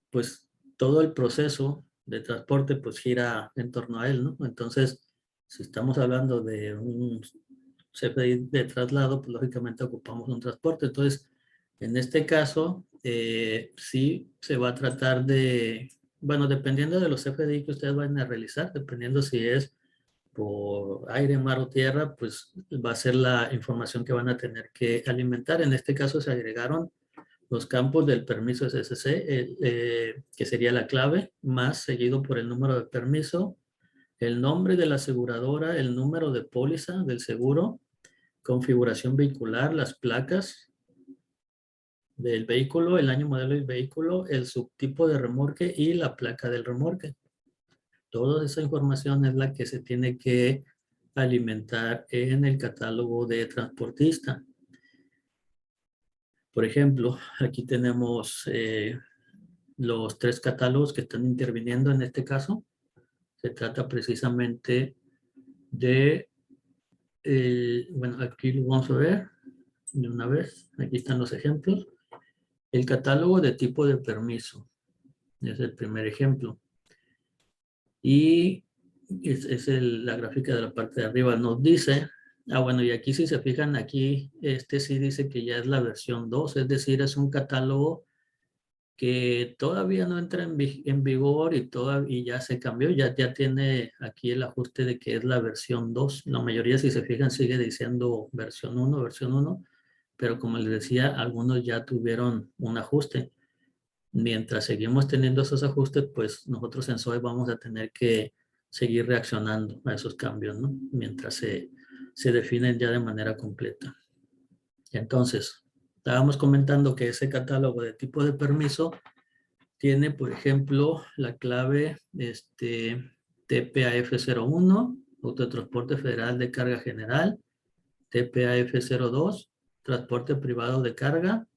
pues todo el proceso de transporte pues gira en torno a él, ¿no? Entonces, Si estamos hablando de un CFDI de traslado, pues lógicamente ocupamos un transporte. Entonces, en este caso, sí se va a tratar de, bueno, dependiendo de los CFDI que ustedes vayan a realizar, dependiendo si es por aire, mar o tierra, pues va a ser la información que van a tener que alimentar. En este caso se agregaron los campos del permiso SSC, que sería la clave, más seguido por el número de permiso, el nombre de la aseguradora, el número de póliza del seguro, configuración vehicular, las placas del vehículo, el año modelo del vehículo, el subtipo de remolque y la placa del remolque. Toda esa información es la que se tiene que alimentar en el catálogo de transportista. Por ejemplo, aquí tenemos los 3 catálogos que están interviniendo en este caso. Se trata precisamente de, bueno, aquí lo vamos a ver de una vez. Aquí están los ejemplos. El catálogo de tipo de permiso es el primer ejemplo. Y es la gráfica de la parte de arriba. Nos dice, bueno, y aquí si se fijan, aquí este sí dice que ya es la versión 2, es decir, es un catálogo que todavía no entra en vigor y ya se cambió, ya tiene aquí el ajuste de que es la versión 2. La mayoría, si se fijan, sigue diciendo versión 1, pero como les decía, algunos ya tuvieron un ajuste. Mientras seguimos teniendo esos ajustes, pues nosotros en SOE vamos a tener que seguir reaccionando a esos cambios, ¿no? Mientras se definen ya de manera completa. Entonces, estábamos comentando que ese catálogo de tipo de permiso tiene, por ejemplo, la clave TPAF01, Autotransporte Federal de Carga General, TPAF02, Transporte Privado de Carga,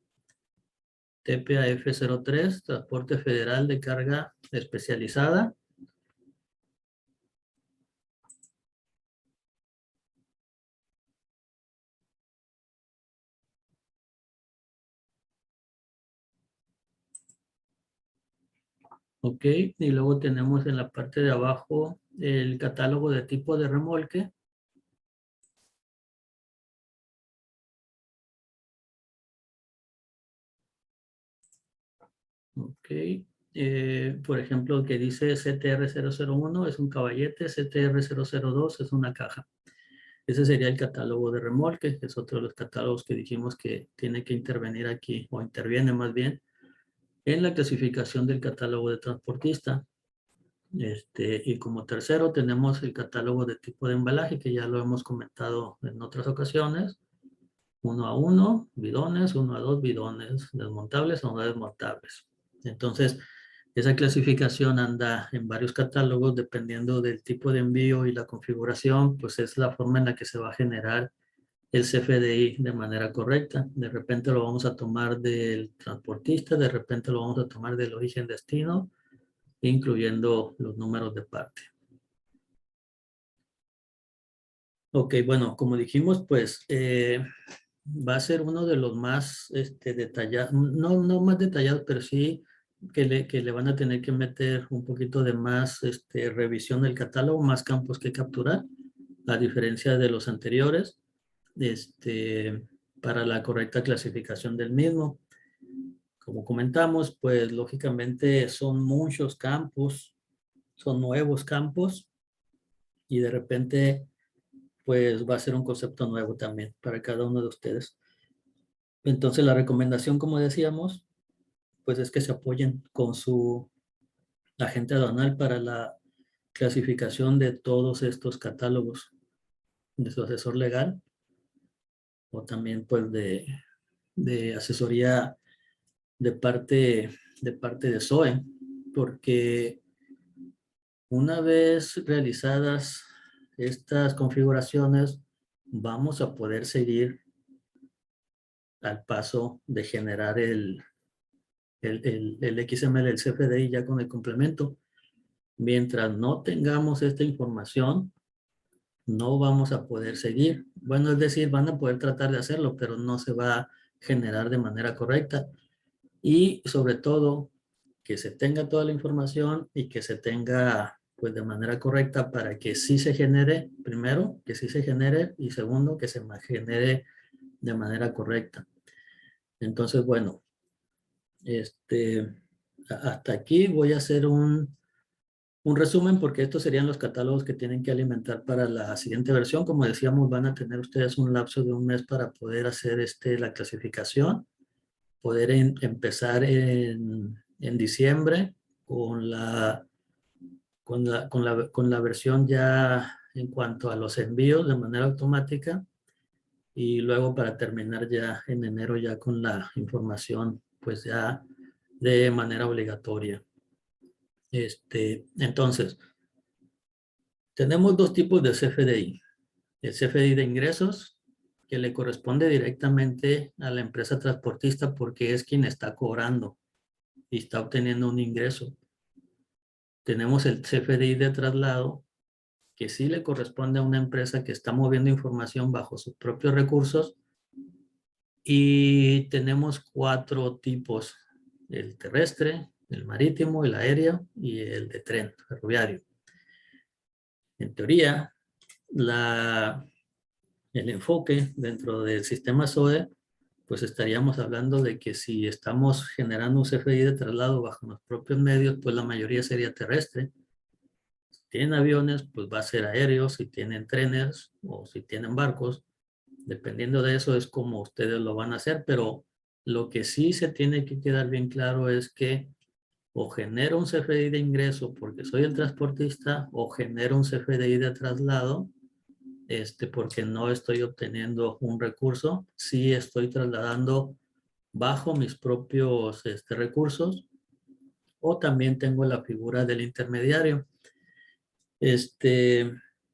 TPAF03, Transporte Federal de Carga Especializada. Ok, y luego tenemos en la parte de abajo el catálogo de tipo de remolque. Ok, por ejemplo, que dice CTR001 es un caballete, CTR002 es una caja. Ese sería el catálogo de remolque, que es otro de los catálogos que dijimos que tiene que intervenir aquí, o interviene más bien, en la clasificación del catálogo de transportista. Y como tercero tenemos el catálogo de tipo de embalaje, que ya lo hemos comentado en otras ocasiones. 1 a 1, bidones, 1 a 2, bidones, desmontables o no desmontables. Entonces, esa clasificación anda en varios catálogos dependiendo del tipo de envío y la configuración, pues es la forma en la que se va a generar el CFDI de manera correcta. De repente lo vamos a tomar del transportista, de repente lo vamos a tomar del origen-destino, incluyendo los números de parte. Ok, bueno, como dijimos, pues va a ser uno de los más detallados, no más detallados, pero sí que le van a tener que meter un poquito de más revisión del catálogo, más campos que capturar, a diferencia de los anteriores, para la correcta clasificación del mismo. Como comentamos, pues lógicamente son muchos campos, son nuevos campos y de repente pues va a ser un concepto nuevo también para cada uno de ustedes. Entonces la recomendación, como decíamos, pues es que se apoyen con su agente aduanal para la clasificación de todos estos catálogos, de su asesor legal o también pues de asesoría de parte de SOE, porque una vez realizadas estas configuraciones, vamos a poder seguir al paso de generar el XML, el CFDI ya con el complemento. Mientras no tengamos esta información, no vamos a poder seguir. Bueno, es decir, van a poder tratar de hacerlo, pero no se va a generar de manera correcta. Y sobre todo, que se tenga toda la información y que se tenga pues de manera correcta para que sí se genere, primero, que sí se genere y segundo, que se genere de manera correcta. Entonces, bueno, hasta aquí voy a hacer un resumen porque estos serían los catálogos que tienen que alimentar para la siguiente versión. Como decíamos, van a tener ustedes un lapso de un mes para poder hacer la clasificación, poder empezar en diciembre con con la versión ya en cuanto a los envíos de manera automática y luego para terminar ya en enero ya con la información pues ya de manera obligatoria. Entonces, tenemos dos tipos de CFDI. El CFDI de ingresos, que le corresponde directamente a la empresa transportista porque es quien está cobrando y está obteniendo un ingreso. Tenemos el CFDI de traslado, que sí le corresponde a una empresa que está moviendo información bajo sus propios recursos. Y tenemos cuatro tipos: el terrestre, el marítimo, el aéreo y el de tren ferroviario. En teoría, el enfoque dentro del sistema SOE, pues estaríamos hablando de que si estamos generando un CFDI de traslado bajo los propios medios, pues la mayoría sería terrestre. Si tienen aviones, pues va a ser aéreo. Si tienen trenes o si tienen barcos, dependiendo de eso es como ustedes lo van a hacer, pero lo que sí se tiene que quedar bien claro es que o genero un CFDI de ingreso porque soy el transportista o genero un CFDI de traslado porque no estoy obteniendo un recurso, sí estoy trasladando bajo mis propios recursos, o también tengo la figura del intermediario.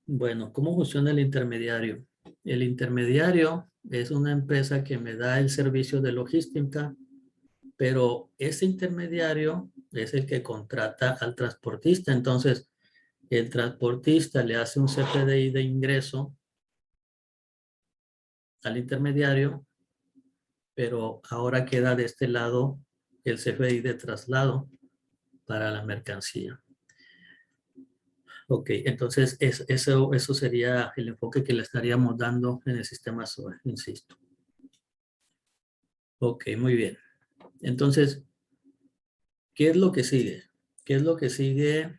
Bueno, ¿cómo funciona el intermediario? El intermediario es una empresa que me da el servicio de logística, pero ese intermediario es el que contrata al transportista. Entonces, el transportista le hace un CFDI de ingreso al intermediario, pero ahora queda de este lado el CFDI de traslado para la mercancía. Ok, entonces eso sería el enfoque que le estaríamos dando en el sistema SOE, insisto. Ok, muy bien. Entonces, ¿qué es lo que sigue? ¿Qué es lo que sigue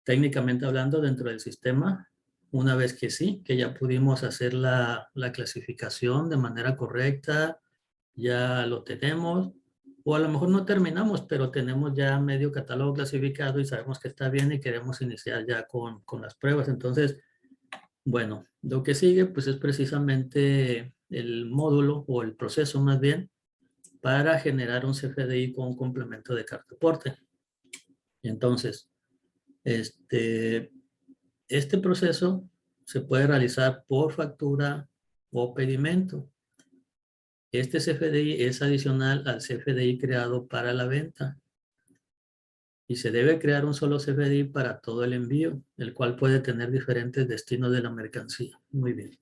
técnicamente hablando dentro del sistema? Una vez que sí, que ya pudimos hacer la clasificación de manera correcta, ya lo tenemos, o a lo mejor no terminamos, pero tenemos ya medio catálogo clasificado y sabemos que está bien y queremos iniciar ya con las pruebas. Entonces, bueno, lo que sigue pues es precisamente el módulo o el proceso más bien para generar un CFDI con un complemento de carta aporte. Entonces, este proceso se puede realizar por factura o pedimento. Este CFDI es adicional al CFDI creado para la venta y se debe crear un solo CFDI para todo el envío, el cual puede tener diferentes destinos de la mercancía. Muy bien.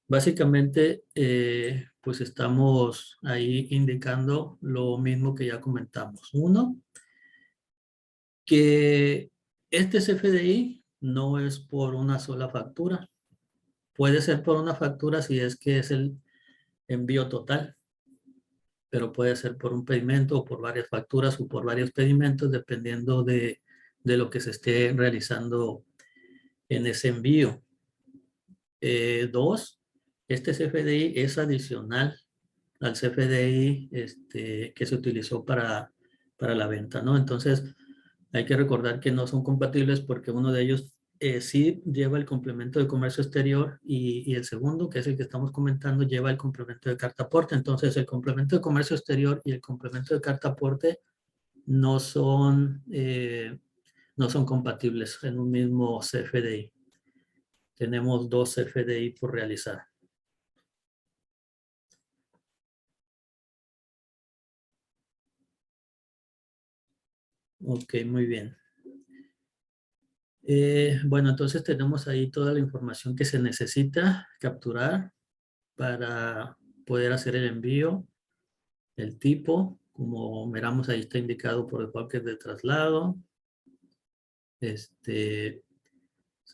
Básicamente, pues estamos ahí indicando lo mismo que ya comentamos. Uno, que este CFDI no es por una sola factura. Puede ser por una factura si es que es el envío total, pero puede ser por un pedimento o por varias facturas o por varios pedimentos, dependiendo de lo que se esté realizando en ese envío. Dos, este CFDI es adicional al CFDI que se utilizó para la venta, ¿no? Entonces, hay que recordar que no son compatibles porque uno de ellos sí lleva el complemento de comercio exterior y el segundo, que es el que estamos comentando, lleva el complemento de carta aporte. Entonces, el complemento de comercio exterior y el complemento de carta aporte no son, no son compatibles en un mismo CFDI. Tenemos dos CFDI por realizar. Ok, muy bien. Bueno, entonces tenemos ahí toda la información que se necesita capturar para poder hacer el envío, el tipo, como miramos ahí está indicado por default que es de traslado.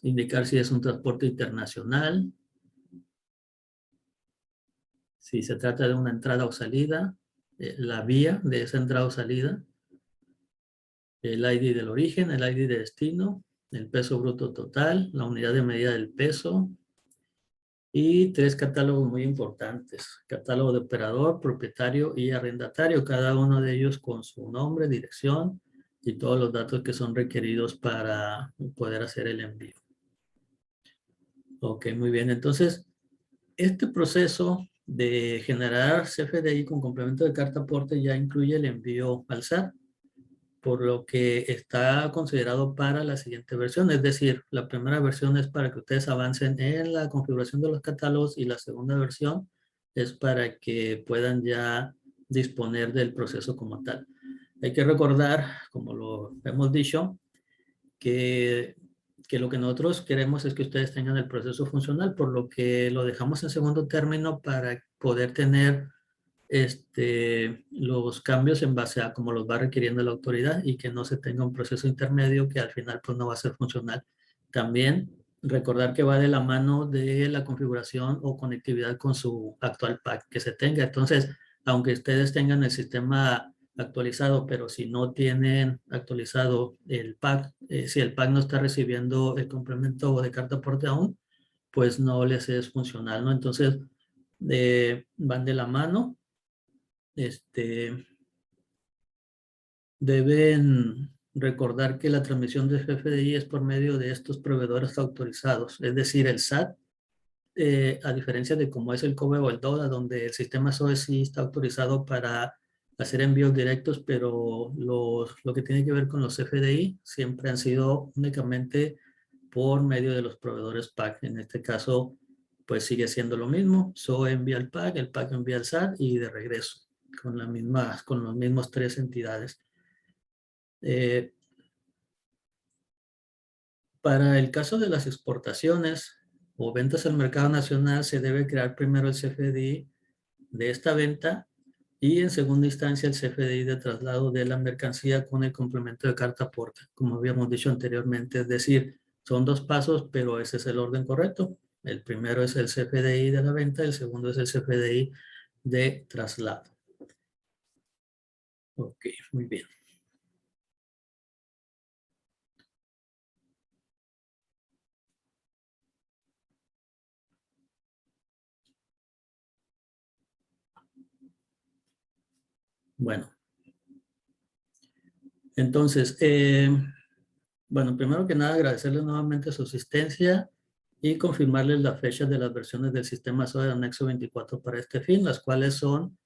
Indicar si es un transporte internacional, si se trata de una entrada o salida, la vía de esa entrada o salida, el ID del origen, el ID de destino, el peso bruto total, la unidad de medida del peso y 3 catálogos muy importantes. Catálogo de operador, propietario y arrendatario, cada uno de ellos con su nombre, dirección y todos los datos que son requeridos para poder hacer el envío. Ok, muy bien. Entonces, este proceso de generar CFDI con complemento de carta aporte ya incluye el envío al SAT, por lo que está considerado para la siguiente versión. Es decir, la primera versión es para que ustedes avancen en la configuración de los catálogos y la segunda versión es para que puedan ya disponer del proceso como tal. Hay que recordar, como lo hemos dicho, que lo que nosotros queremos es que ustedes tengan el proceso funcional, por lo que lo dejamos en segundo término para poder tener los cambios en base a cómo los va requiriendo la autoridad y que no se tenga un proceso intermedio que al final pues no va a ser funcional. También recordar que va de la mano de la configuración o conectividad con su actual pack que se tenga. Entonces, aunque ustedes tengan el sistema actualizado, pero si no tienen actualizado el pack, si el pack no está recibiendo el complemento de carta aporte aún, pues no les es funcional, ¿no? Entonces, van de la mano. Deben recordar que la transmisión de FFDI es por medio de estos proveedores autorizados, es decir, el SAT, a diferencia de como es el COBE o el DODA, donde el sistema SOE sí está autorizado para hacer envíos directos, pero lo que tiene que ver con los FDI siempre han sido únicamente por medio de los proveedores PAC. En este caso, pues sigue siendo lo mismo. SOE envía el PAC envía al SAT y de regreso con los mismos 3 entidades. Para el caso de las exportaciones o ventas al mercado nacional, se debe crear primero el CFDI de esta venta y en segunda instancia el CFDI de traslado de la mercancía con el complemento de carta aporte, como habíamos dicho anteriormente. Es decir, son 2 pasos, pero ese es el orden correcto. El primero es el CFDI de la venta, el segundo es el CFDI de traslado. Ok, muy bien. Bueno, entonces, bueno, primero que nada agradecerles nuevamente su asistencia y confirmarles las fechas de las versiones del sistema SOE de anexo 24 para este fin, las cuales son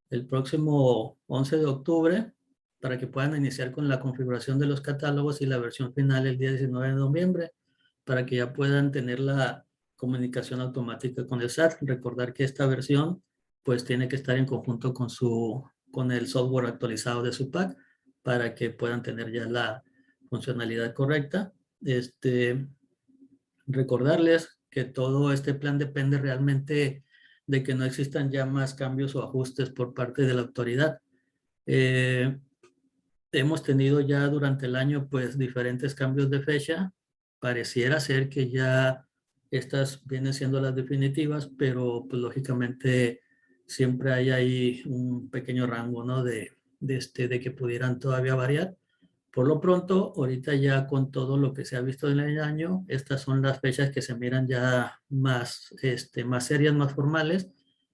el próximo 11 de octubre para que puedan iniciar con la configuración de los catálogos y la versión final el día 19 de noviembre para que ya puedan tener la comunicación automática con el SAT. Recordar que esta versión pues tiene que estar en conjunto con el software actualizado de su pack para que puedan tener ya la funcionalidad correcta. Recordarles que todo este plan depende realmente de que no existan ya más cambios o ajustes por parte de la autoridad. Hemos tenido ya durante el año pues diferentes cambios de fecha. Pareciera ser que ya estas vienen siendo las definitivas, pero pues lógicamente siempre hay ahí un pequeño rango, ¿no? De que pudieran todavía variar. Por lo pronto, ahorita ya con todo lo que se ha visto en el año, estas son las fechas que se miran ya más serias, más formales,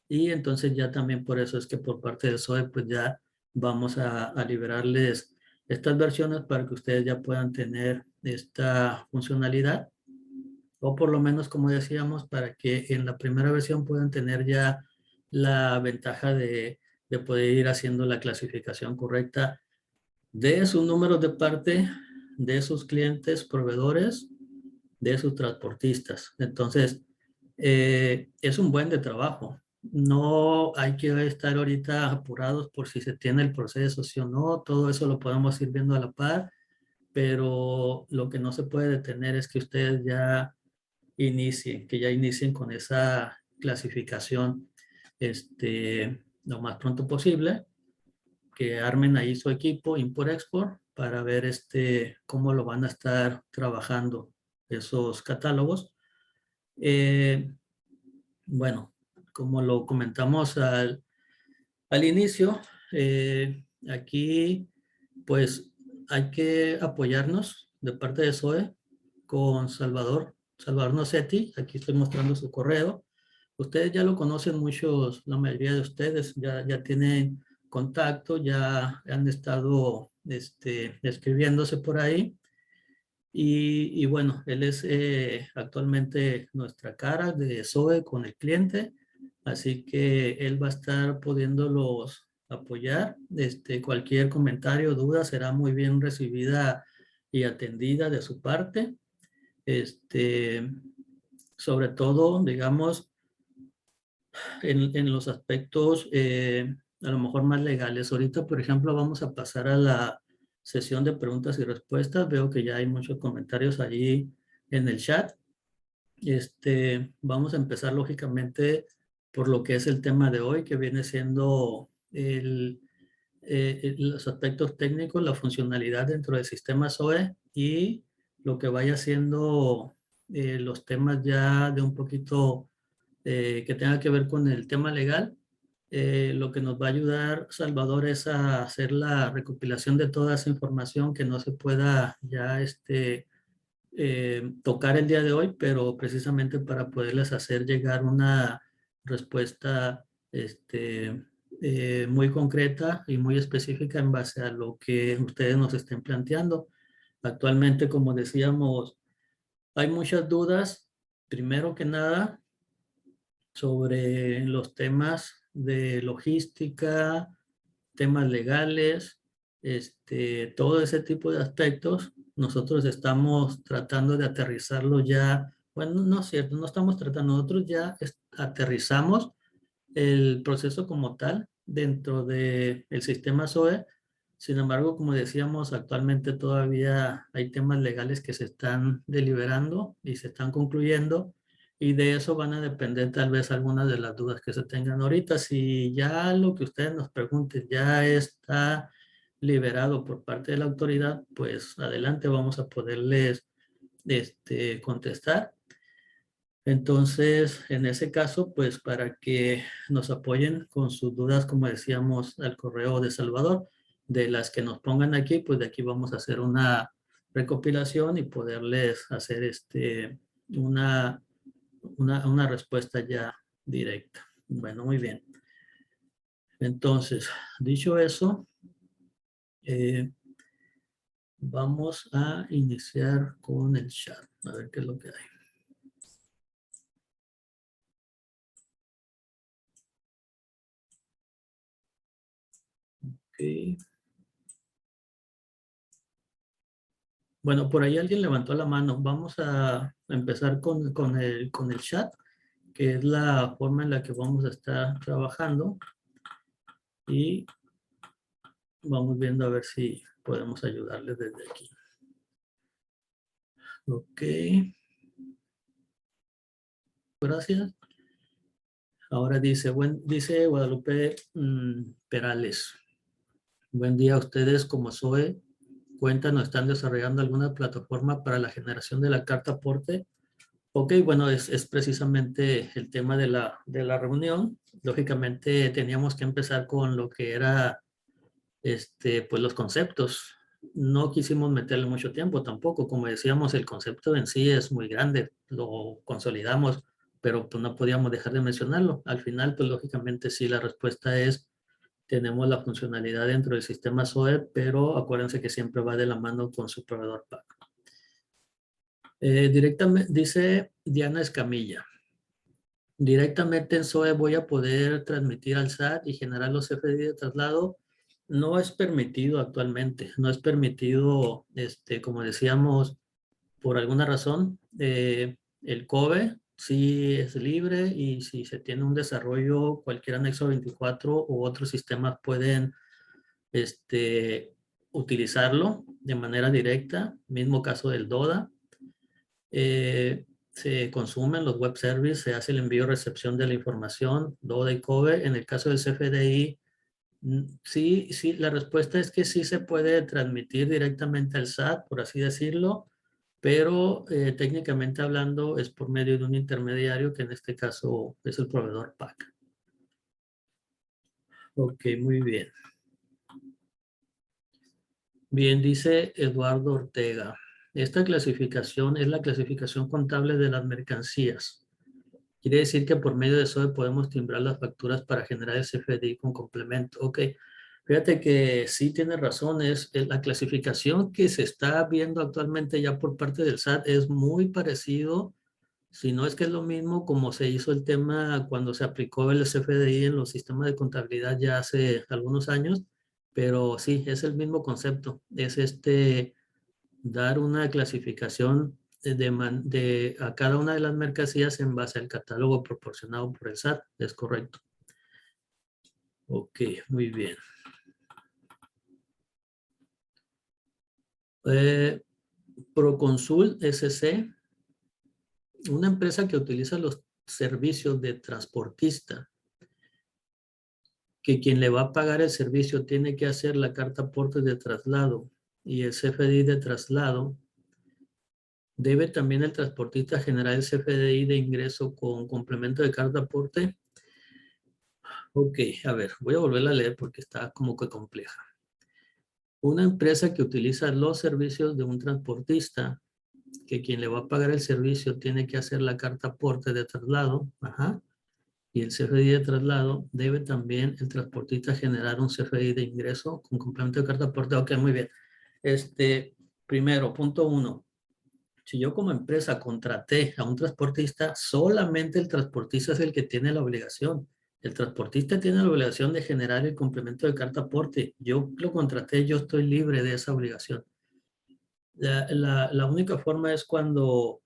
y entonces ya también por eso es que por parte del SOE, pues ya vamos a liberarles estas versiones para que ustedes ya puedan tener esta funcionalidad, o por lo menos, como decíamos, para que en la primera versión puedan tener ya la ventaja de poder ir haciendo la clasificación correcta de sus números de parte, de sus clientes, proveedores, de sus transportistas. Entonces, es un buen de trabajo. No hay que estar ahorita apurados por si se tiene el proceso, sí o no. Todo eso lo podemos ir viendo a la par, pero lo que no se puede detener es que ustedes ya que ya inicien con esa clasificación lo más pronto posible que armen ahí su equipo import-export para ver cómo lo van a estar trabajando esos catálogos. Bueno, como lo comentamos al inicio, aquí pues hay que apoyarnos de parte de SOE con Salvador Nocetti. Aquí estoy mostrando su correo. Ustedes ya lo conocen muchos, la mayoría de ustedes ya tienen contacto, ya han estado escribiéndose por ahí. Y bueno, él es actualmente nuestra cara de SOE con el cliente, así que él va a estar pudiéndolos apoyar. Cualquier comentario, duda será muy bien recibida y atendida de su parte. Sobre todo, digamos, en los aspectos a lo mejor más legales. Ahorita, por ejemplo, vamos a pasar a la sesión de preguntas y respuestas. Veo que ya hay muchos comentarios allí en el chat. Vamos a empezar lógicamente por lo que es el tema de hoy, que viene siendo los aspectos técnicos, la funcionalidad dentro del sistema SOE y lo que vaya siendo los temas ya de un poquito que tenga que ver con el tema legal. Lo que nos va a ayudar Salvador es a hacer la recopilación de toda esa información que no se pueda ya tocar el día de hoy, pero precisamente para poderles hacer llegar una respuesta muy concreta y muy específica en base a lo que ustedes nos estén planteando. Actualmente, como decíamos, hay muchas dudas. Primero que nada, sobre los temas de logística, temas legales, todo ese tipo de aspectos. Nosotros estamos tratando de aterrizarlo ya, bueno, no es cierto, no estamos tratando, nosotros ya aterrizamos el proceso como tal dentro del sistema SOE. Sin embargo, como decíamos, actualmente todavía hay temas legales que se están deliberando y se están concluyendo y de eso van a depender tal vez algunas de las dudas que se tengan ahorita. Si ya lo que ustedes nos pregunten ya está liberado por parte de la autoridad, pues adelante vamos a poderles contestar. Entonces, en ese caso, pues para que nos apoyen con sus dudas, como decíamos, al correo de Salvador, de las que nos pongan aquí, pues de aquí vamos a hacer una recopilación y poderles hacer una, una respuesta ya directa. Bueno, muy bien. Entonces, dicho eso, vamos a iniciar con el chat. A ver qué es lo que hay. Okay. Bueno, por ahí alguien levantó la mano. Vamos a empezar con el chat, que es la forma en la que vamos a estar trabajando. Y vamos viendo a ver si podemos ayudarles desde aquí. Ok. Gracias. Ahora dice Guadalupe Perales. Buen día a ustedes, como SOE. Cuentan o están desarrollando alguna plataforma para la generación de la carta aporte. Ok, bueno, es precisamente el tema de la reunión. Lógicamente teníamos que empezar con lo que era, pues los conceptos. No quisimos meterle mucho tiempo tampoco. Como decíamos, el concepto en sí es muy grande, lo consolidamos, pero pues no podíamos dejar de mencionarlo. Al final, pues lógicamente sí, la respuesta es, tenemos la funcionalidad dentro del sistema SOE, pero acuérdense que siempre va de la mano con su proveedor pago. Directamente, dice Diana Escamilla. Directamente en SOE voy a poder transmitir al SAT y generar los FDI de traslado. No es permitido actualmente, no es permitido, como decíamos, por alguna razón. El COBE sí es libre y si se tiene un desarrollo, cualquier anexo 24 u otros sistemas pueden utilizarlo de manera directa. Mismo caso del DODA. Se consumen los web services, se hace el envío y recepción de la información, DODA y COBE. En el caso del CFDI, Sí, sí, la respuesta es que sí se puede transmitir directamente al SAT, por así decirlo, pero técnicamente hablando es por medio de un intermediario que en este caso es el proveedor PAC. Ok, muy bien. Bien, dice Eduardo Ortega. Esta clasificación es la clasificación contable de las mercancías. Quiere decir que por medio de SOE podemos timbrar las facturas para generar el CFDI con complemento. Ok, fíjate que sí tiene razón. La clasificación que se está viendo actualmente ya por parte del SAT es muy parecido, si no es que es lo mismo como se hizo el tema cuando se aplicó el CFDI en los sistemas de contabilidad ya hace algunos años, pero sí, es el mismo concepto. Es dar una clasificación a cada una de las mercancías en base al catálogo proporcionado por el SAT. Es correcto. Ok, muy bien. Proconsul SC, una empresa que utiliza los servicios de transportista, que quien le va a pagar el servicio tiene que hacer la carta aporte de traslado y el CFDI de traslado. ¿Debe también el transportista generar el CFDI de ingreso con complemento de carta aporte? Ok, a ver, voy a volver a leer porque está como que compleja. Una empresa que utiliza los servicios de un transportista, que quien le va a pagar el servicio tiene que hacer la carta aporte de traslado, ajá, y el CFDI de traslado, debe también el transportista generar un CFDI de ingreso con complemento de carta aporte. Ok, muy bien. Primero, punto 1. Si yo como empresa contraté a un transportista, solamente el transportista es el que tiene la obligación. El transportista tiene la obligación de generar el complemento de carta aporte. Yo lo contraté, yo estoy libre de esa obligación. La única forma es cuando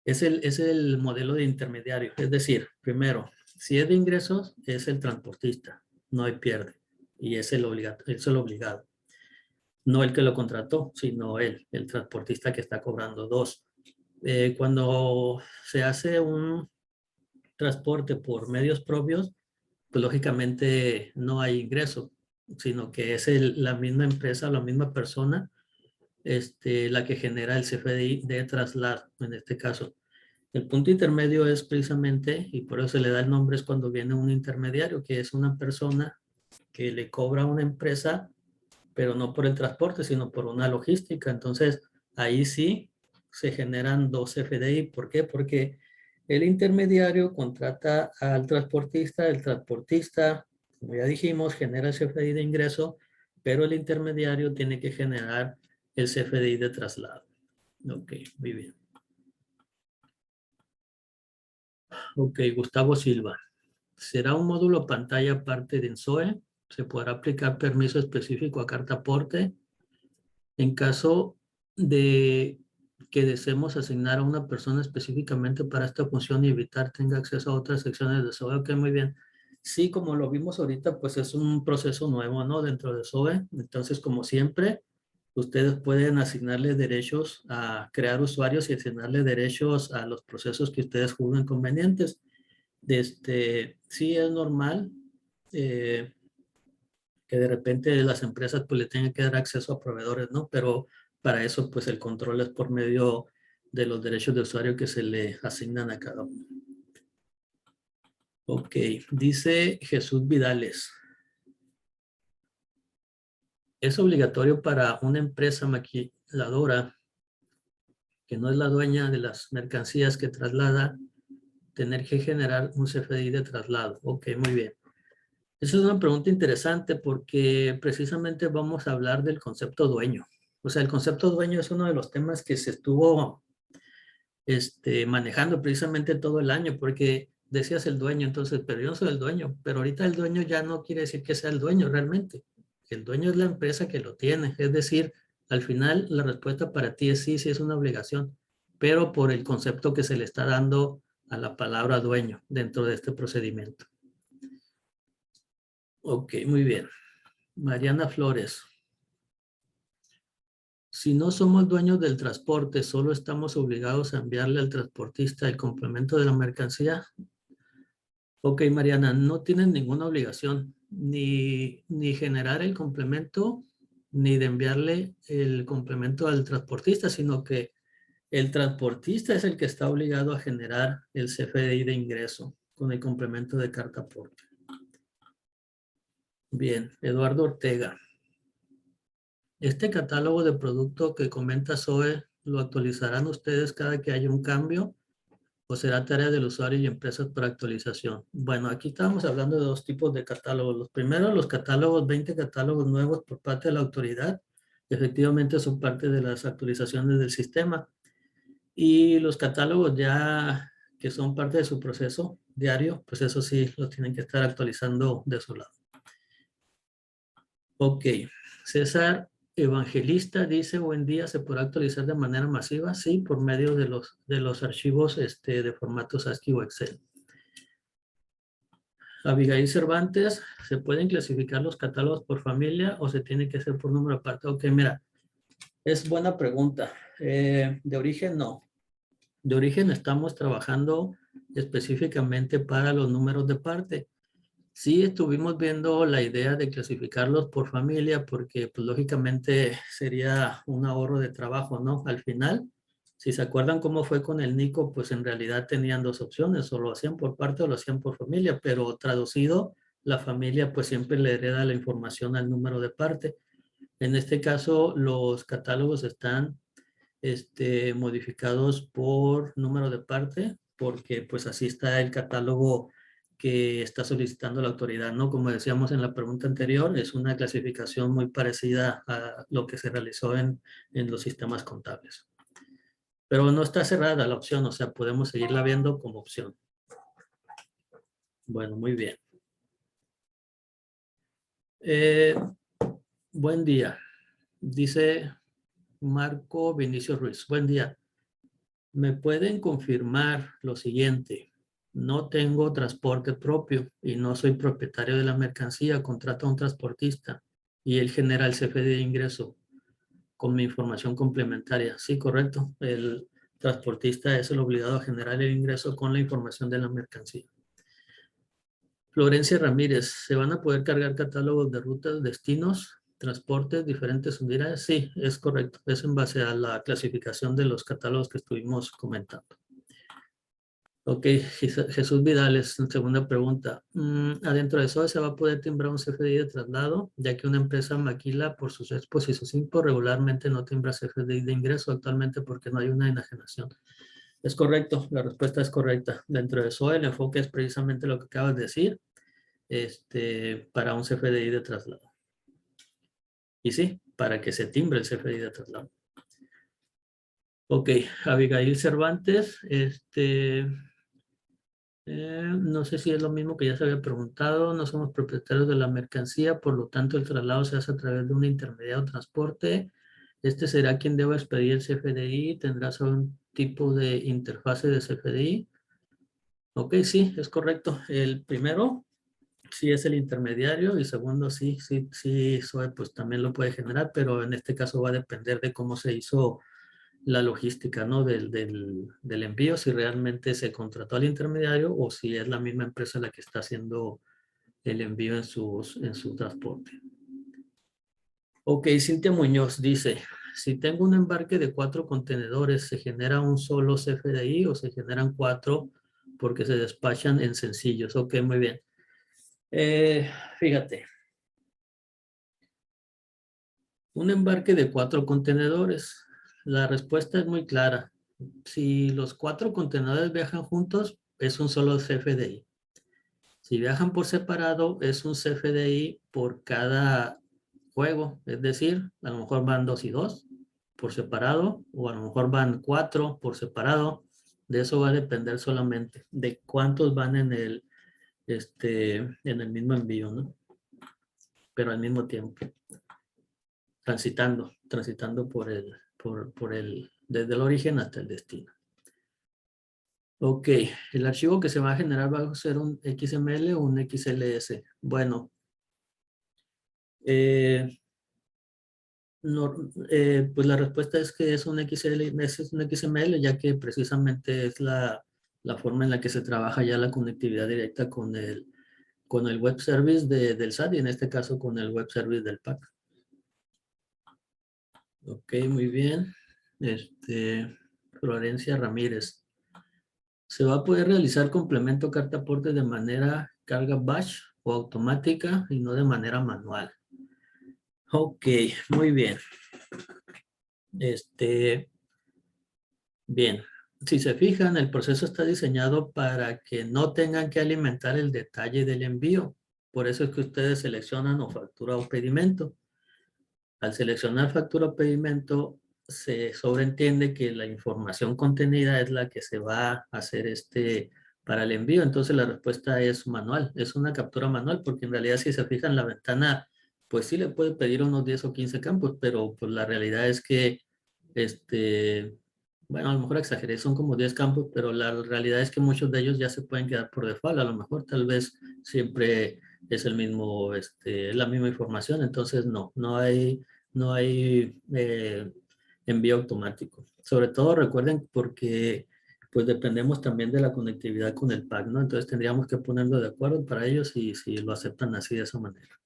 es el modelo de intermediario. Es decir, primero, si es de ingresos, es el transportista, no hay pierde. Y es el obligado. No el que lo contrató, sino él, el transportista que está cobrando. Dos, cuando se hace un transporte por medios propios, pues lógicamente no hay ingreso, sino que es la misma empresa, la misma persona, la que genera el CFDI de traslado, en este caso. El punto intermedio es precisamente, y por eso se le da el nombre, es cuando viene un intermediario, que es una persona que le cobra a una empresa, pero no por el transporte, sino por una logística. Entonces, ahí sí se generan dos CFDI. ¿Por qué? Porque el intermediario contrata al transportista, el transportista, como ya dijimos, genera el CFDI de ingreso, pero el intermediario tiene que generar el CFDI de traslado. Ok, muy bien. Ok, Gustavo Silva. ¿Será un módulo pantalla aparte de ENSOE? ¿Se podrá aplicar permiso específico a carta aporte? En caso de que deseemos asignar a una persona específicamente para esta función y evitar tenga acceso a otras secciones de SOE. Ok, muy bien. Sí, como lo vimos ahorita, pues es un proceso nuevo, ¿no? Dentro de SOE. Entonces, como siempre, ustedes pueden asignarle derechos a crear usuarios y asignarle derechos a los procesos que ustedes juzguen convenientes. Sí es normal que de repente las empresas pues le tengan que dar acceso a proveedores, ¿no? Pero para eso pues el control es por medio de los derechos de usuario que se le asignan a cada uno. Ok, dice Jesús Vidales. Es obligatorio para una empresa maquiladora que no es la dueña de las mercancías que traslada tener que generar un CFDI de traslado. Ok, muy bien. Esa es una pregunta interesante porque precisamente vamos a hablar del concepto dueño. O sea, el concepto dueño es uno de los temas que se estuvo manejando precisamente todo el año, porque decías el dueño, entonces, pero yo no soy el dueño, pero ahorita el dueño ya no quiere decir que sea el dueño realmente. El dueño es la empresa que lo tiene, es decir, al final la respuesta para ti es sí, sí es una obligación, pero por el concepto que se le está dando a la palabra dueño dentro de este procedimiento. Ok, muy bien. Mariana Flores. Si no somos dueños del transporte, solo estamos obligados a enviarle al transportista el complemento de la mercancía. Ok, Mariana, no tienen ninguna obligación ni generar el complemento, ni de enviarle el complemento al transportista, sino que el transportista es el que está obligado a generar el CFDI de ingreso con el complemento de carta aporte. Bien, Eduardo Ortega. Este catálogo de producto que comenta Zoe, ¿lo actualizarán ustedes cada que haya un cambio o será tarea del usuario y empresas para actualización? Bueno, aquí estamos hablando de dos tipos de catálogos. Los primeros, los catálogos, 20 catálogos nuevos por parte de la autoridad, efectivamente son parte de las actualizaciones del sistema. Y los catálogos ya que son parte de su proceso diario, pues eso sí, lo tienen que estar actualizando de su lado. Ok, César Evangelista dice, buen día, ¿se podrá actualizar de manera masiva? Sí, por medio de los archivos de formatos ASCII o Excel. Abigail Cervantes, ¿se pueden clasificar los catálogos por familia o se tiene que hacer por número aparte? Ok, mira, es buena pregunta. De origen no. De origen estamos trabajando específicamente para los números de parte. Sí estuvimos viendo la idea de clasificarlos por familia porque pues lógicamente sería un ahorro de trabajo, ¿no? Al final, si se acuerdan cómo fue con el Nico, pues en realidad tenían dos opciones, o lo hacían por parte o lo hacían por familia, pero traducido, la familia pues siempre le hereda la información al número de parte. En este caso, los catálogos están modificados por número de parte, porque pues así está el catálogo que está solicitando la autoridad, ¿no? Como decíamos en la pregunta anterior, es una clasificación muy parecida a lo que se realizó en los sistemas contables. Pero no está cerrada la opción, o sea, podemos seguirla viendo como opción. Bueno, muy bien. Eh, buen día. Dice Marco Vinicio Ruiz. Buen día. ¿Me pueden confirmar lo siguiente? No tengo transporte propio y no soy propietario de la mercancía. Contrato a un transportista y él genera el CFD de ingreso con mi información complementaria. Sí, correcto. El transportista es el obligado a generar el ingreso con la información de la mercancía. Florencia Ramírez, ¿se van a poder cargar catálogos de rutas, destinos, transportes, diferentes unidades? Sí, es correcto. Es en base a la clasificación de los catálogos que estuvimos comentando. Ok, Jesús Vidales, segunda pregunta. ¿Adentro de eso se va a poder timbrar un CFDI de traslado, ya que una empresa maquila por sus expos y sus impos regularmente no timbra CFDI de ingreso actualmente porque no hay una enajenación? Es correcto, la respuesta es correcta. Dentro de eso el enfoque es precisamente lo que acabas de decir, para un CFDI de traslado. Y sí, para que se timbre el CFDI de traslado. Ok, Abigail Cervantes, no sé si es lo mismo que ya se había preguntado. No somos propietarios de la mercancía, por lo tanto el traslado se hace a través de un intermediario de transporte. Este será quien deba expedir el CFDI. Tendrás un tipo de interfase de CFDI. Ok, sí, es correcto. El primero sí es el intermediario y segundo sí, SOE pues también lo puede generar, pero en este caso va a depender de cómo se hizo la logística, ¿no? Del envío, si realmente se contrató al intermediario o si es la misma empresa la que está haciendo el envío en su transporte. Ok, Cintia Muñoz dice, si tengo un embarque de 4 contenedores, ¿se genera un solo CFDI o se generan 4 porque se despachan en sencillos? Ok, muy bien. Fíjate, un embarque de 4 contenedores. La respuesta es muy clara. Si los 4 contenedores viajan juntos, es un solo CFDI. Si viajan por separado, es un CFDI por cada juego. Es decir, a lo mejor van 2 y 2 por separado, o a lo mejor van 4 por separado. De eso va a depender solamente de cuántos van en el mismo envío, ¿no? Pero al mismo tiempo, transitando desde el origen hasta el destino. Ok, el archivo que se va a generar va a ser un XML o un XLS. Bueno, no, pues la respuesta es que es un XML, ya que precisamente es la la forma en la que se trabaja ya la conectividad directa con el web service del SAT y en este caso con el web service del PAC. Ok, muy bien. Florencia Ramírez. ¿Se va a poder realizar complemento carta aporte de manera carga batch o automática y no de manera manual? Ok, muy bien. Bien, si se fijan, el proceso está diseñado para que no tengan que alimentar el detalle del envío. Por eso es que ustedes seleccionan o factura o pedimento. Al seleccionar factura o pedimento, se sobreentiende que la información contenida es la que se va a hacer para el envío. Entonces la respuesta es manual, es una captura manual, porque en realidad si se fijan la ventana, pues sí le puede pedir unos 10 o 15 campos, pero pues la realidad es que, bueno, a lo mejor exageré, son como 10 campos, pero la realidad es que muchos de ellos ya se pueden quedar por default. A lo mejor tal vez siempre es el mismo, la misma información, entonces no hay envío automático. Sobre todo recuerden porque pues dependemos también de la conectividad con el PAC, ¿no? Entonces tendríamos que ponerlo de acuerdo para ellos y si lo aceptan así de esa manera.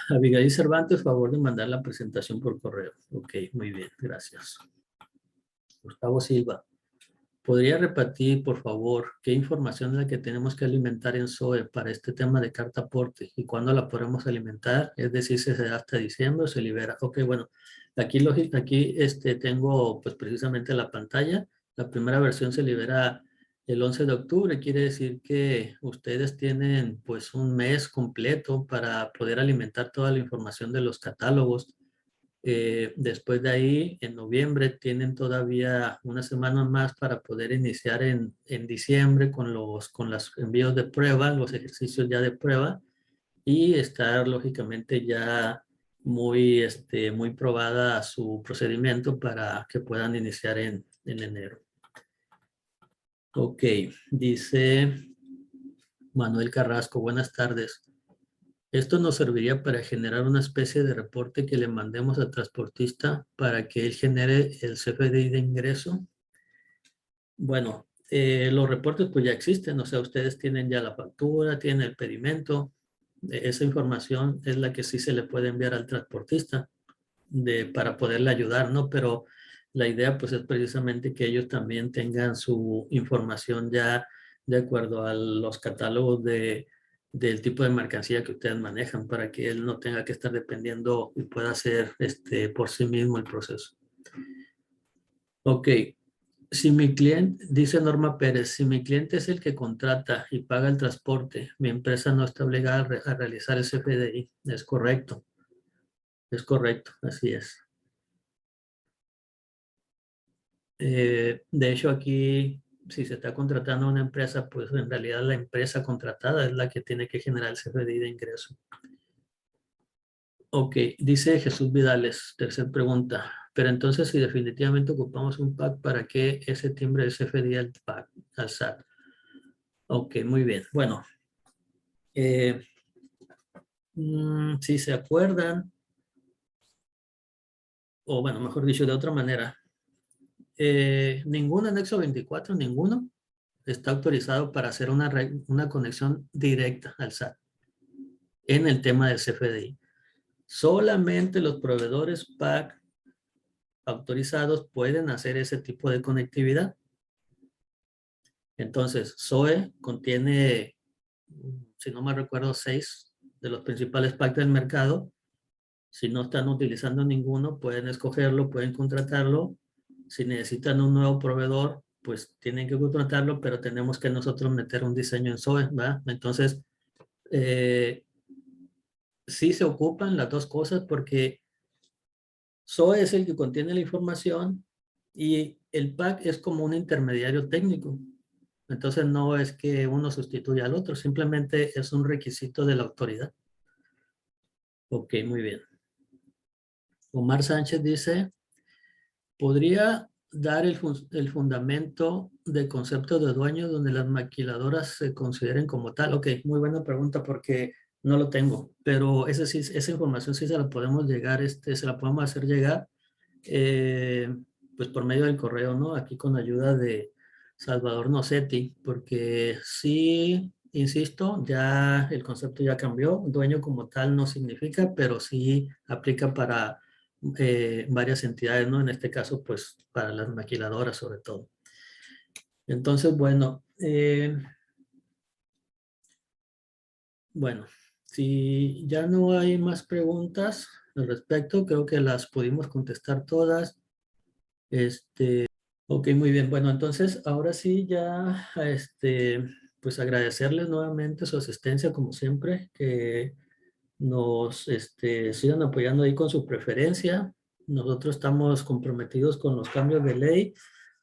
Abigail Cervantes, favor de mandar la presentación por correo. Ok, muy bien, gracias. Gustavo Silva. ¿Podría repetir, por favor, qué información es la que tenemos que alimentar en SOE para este tema de carta aporte y cuándo la podemos alimentar? Es decir, si se da hasta diciembre o se libera. Ok, bueno, aquí tengo pues precisamente la pantalla. La primera versión se libera el 11 de octubre. Quiere decir que ustedes tienen pues un mes completo para poder alimentar toda la información de los catálogos. Después de ahí, en noviembre, tienen todavía una semana más para poder iniciar en diciembre con los envíos de prueba, los ejercicios ya de prueba y estar lógicamente ya muy probada su procedimiento para que puedan iniciar en enero. Ok, dice Manuel Carrasco, buenas tardes. Esto nos serviría para generar una especie de reporte que le mandemos al transportista para que él genere el CFDI de ingreso. Bueno, los reportes pues ya existen, o sea, ustedes tienen ya la factura, tienen el pedimento. Esa información es la que sí se le puede enviar al transportista para poderle ayudar, ¿no? Pero la idea pues es precisamente que ellos también tengan su información ya de acuerdo a los catálogos del tipo de mercancía que ustedes manejan para que él no tenga que estar dependiendo y pueda hacer por sí mismo el proceso. Ok, si mi cliente, dice Norma Pérez, si mi cliente es el que contrata y paga el transporte, mi empresa no está obligada a realizar ese FDI. Es correcto, así es. De hecho, aquí, si se está contratando a una empresa, pues en realidad la empresa contratada es la que tiene que generar el CFDI de ingreso. Ok, dice Jesús Vidales, tercera pregunta. Pero entonces, si definitivamente ocupamos un PAC, ¿para qué ese timbre de CFDI al PAC, al SAT? Ok, muy bien. Bueno, si se acuerdan, o bueno, mejor dicho, de otra manera, ningún anexo 24, ninguno, está autorizado para hacer una conexión directa al SAT en el tema del CFDI. Solamente los proveedores PAC autorizados pueden hacer ese tipo de conectividad. Entonces, SOE contiene, si no me recuerdo, 6 de los principales PAC del mercado. Si no están utilizando ninguno, pueden escogerlo, pueden contratarlo. Si necesitan un nuevo proveedor, pues tienen que contratarlo, pero tenemos que nosotros meter un diseño en SOE, ¿va? Entonces, sí se ocupan las dos cosas porque SOE es el que contiene la información y el PAC es como un intermediario técnico. Entonces no es que uno sustituya al otro, simplemente es un requisito de la autoridad. Ok, muy bien. Omar Sánchez dice, ¿podría dar el fundamento del concepto de dueño donde las maquiladoras se consideren como tal? Ok, muy buena pregunta porque no lo tengo, pero esa información sí se la podemos llegar, se la podemos hacer llegar, pues por medio del correo, ¿no? Aquí con ayuda Salvador Nocetti, porque sí, insisto, ya el concepto ya cambió, dueño como tal no significa, pero sí aplica para varias entidades, ¿no? En este caso, pues para las maquiladoras sobre todo. Entonces, bueno, si ya no hay más preguntas al respecto, creo que las pudimos contestar todas. Ok, muy bien. Bueno, entonces ahora sí ya, pues agradecerles nuevamente su asistencia como siempre, que nos sigan apoyando ahí con su preferencia. Nosotros estamos comprometidos con los cambios de ley.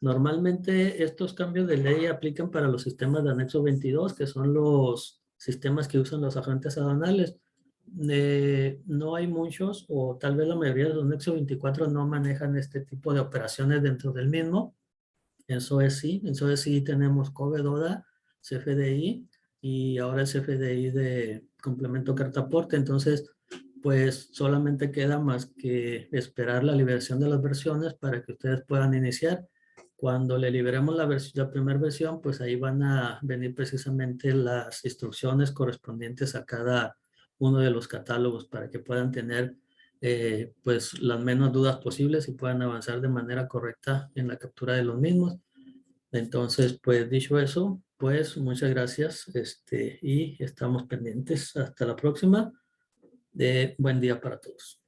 Normalmente estos cambios de ley aplican para los sistemas de anexo 22, que son los sistemas que usan los agentes aduanales. No hay muchos, o tal vez la mayoría de los anexo 24 no manejan este tipo de operaciones dentro del mismo. En SOE sí tenemos COBE, DODA, CFDI y ahora el CFDI de complemento carta aporte. Entonces, pues solamente queda más que esperar la liberación de las versiones para que ustedes puedan iniciar. Cuando le liberemos la primera versión, pues ahí van a venir precisamente las instrucciones correspondientes a cada uno de los catálogos para que puedan tener pues las menos dudas posibles y puedan avanzar de manera correcta en la captura de los mismos. Entonces, pues dicho eso, pues muchas gracias y estamos pendientes. Hasta la próxima. Buen día para todos.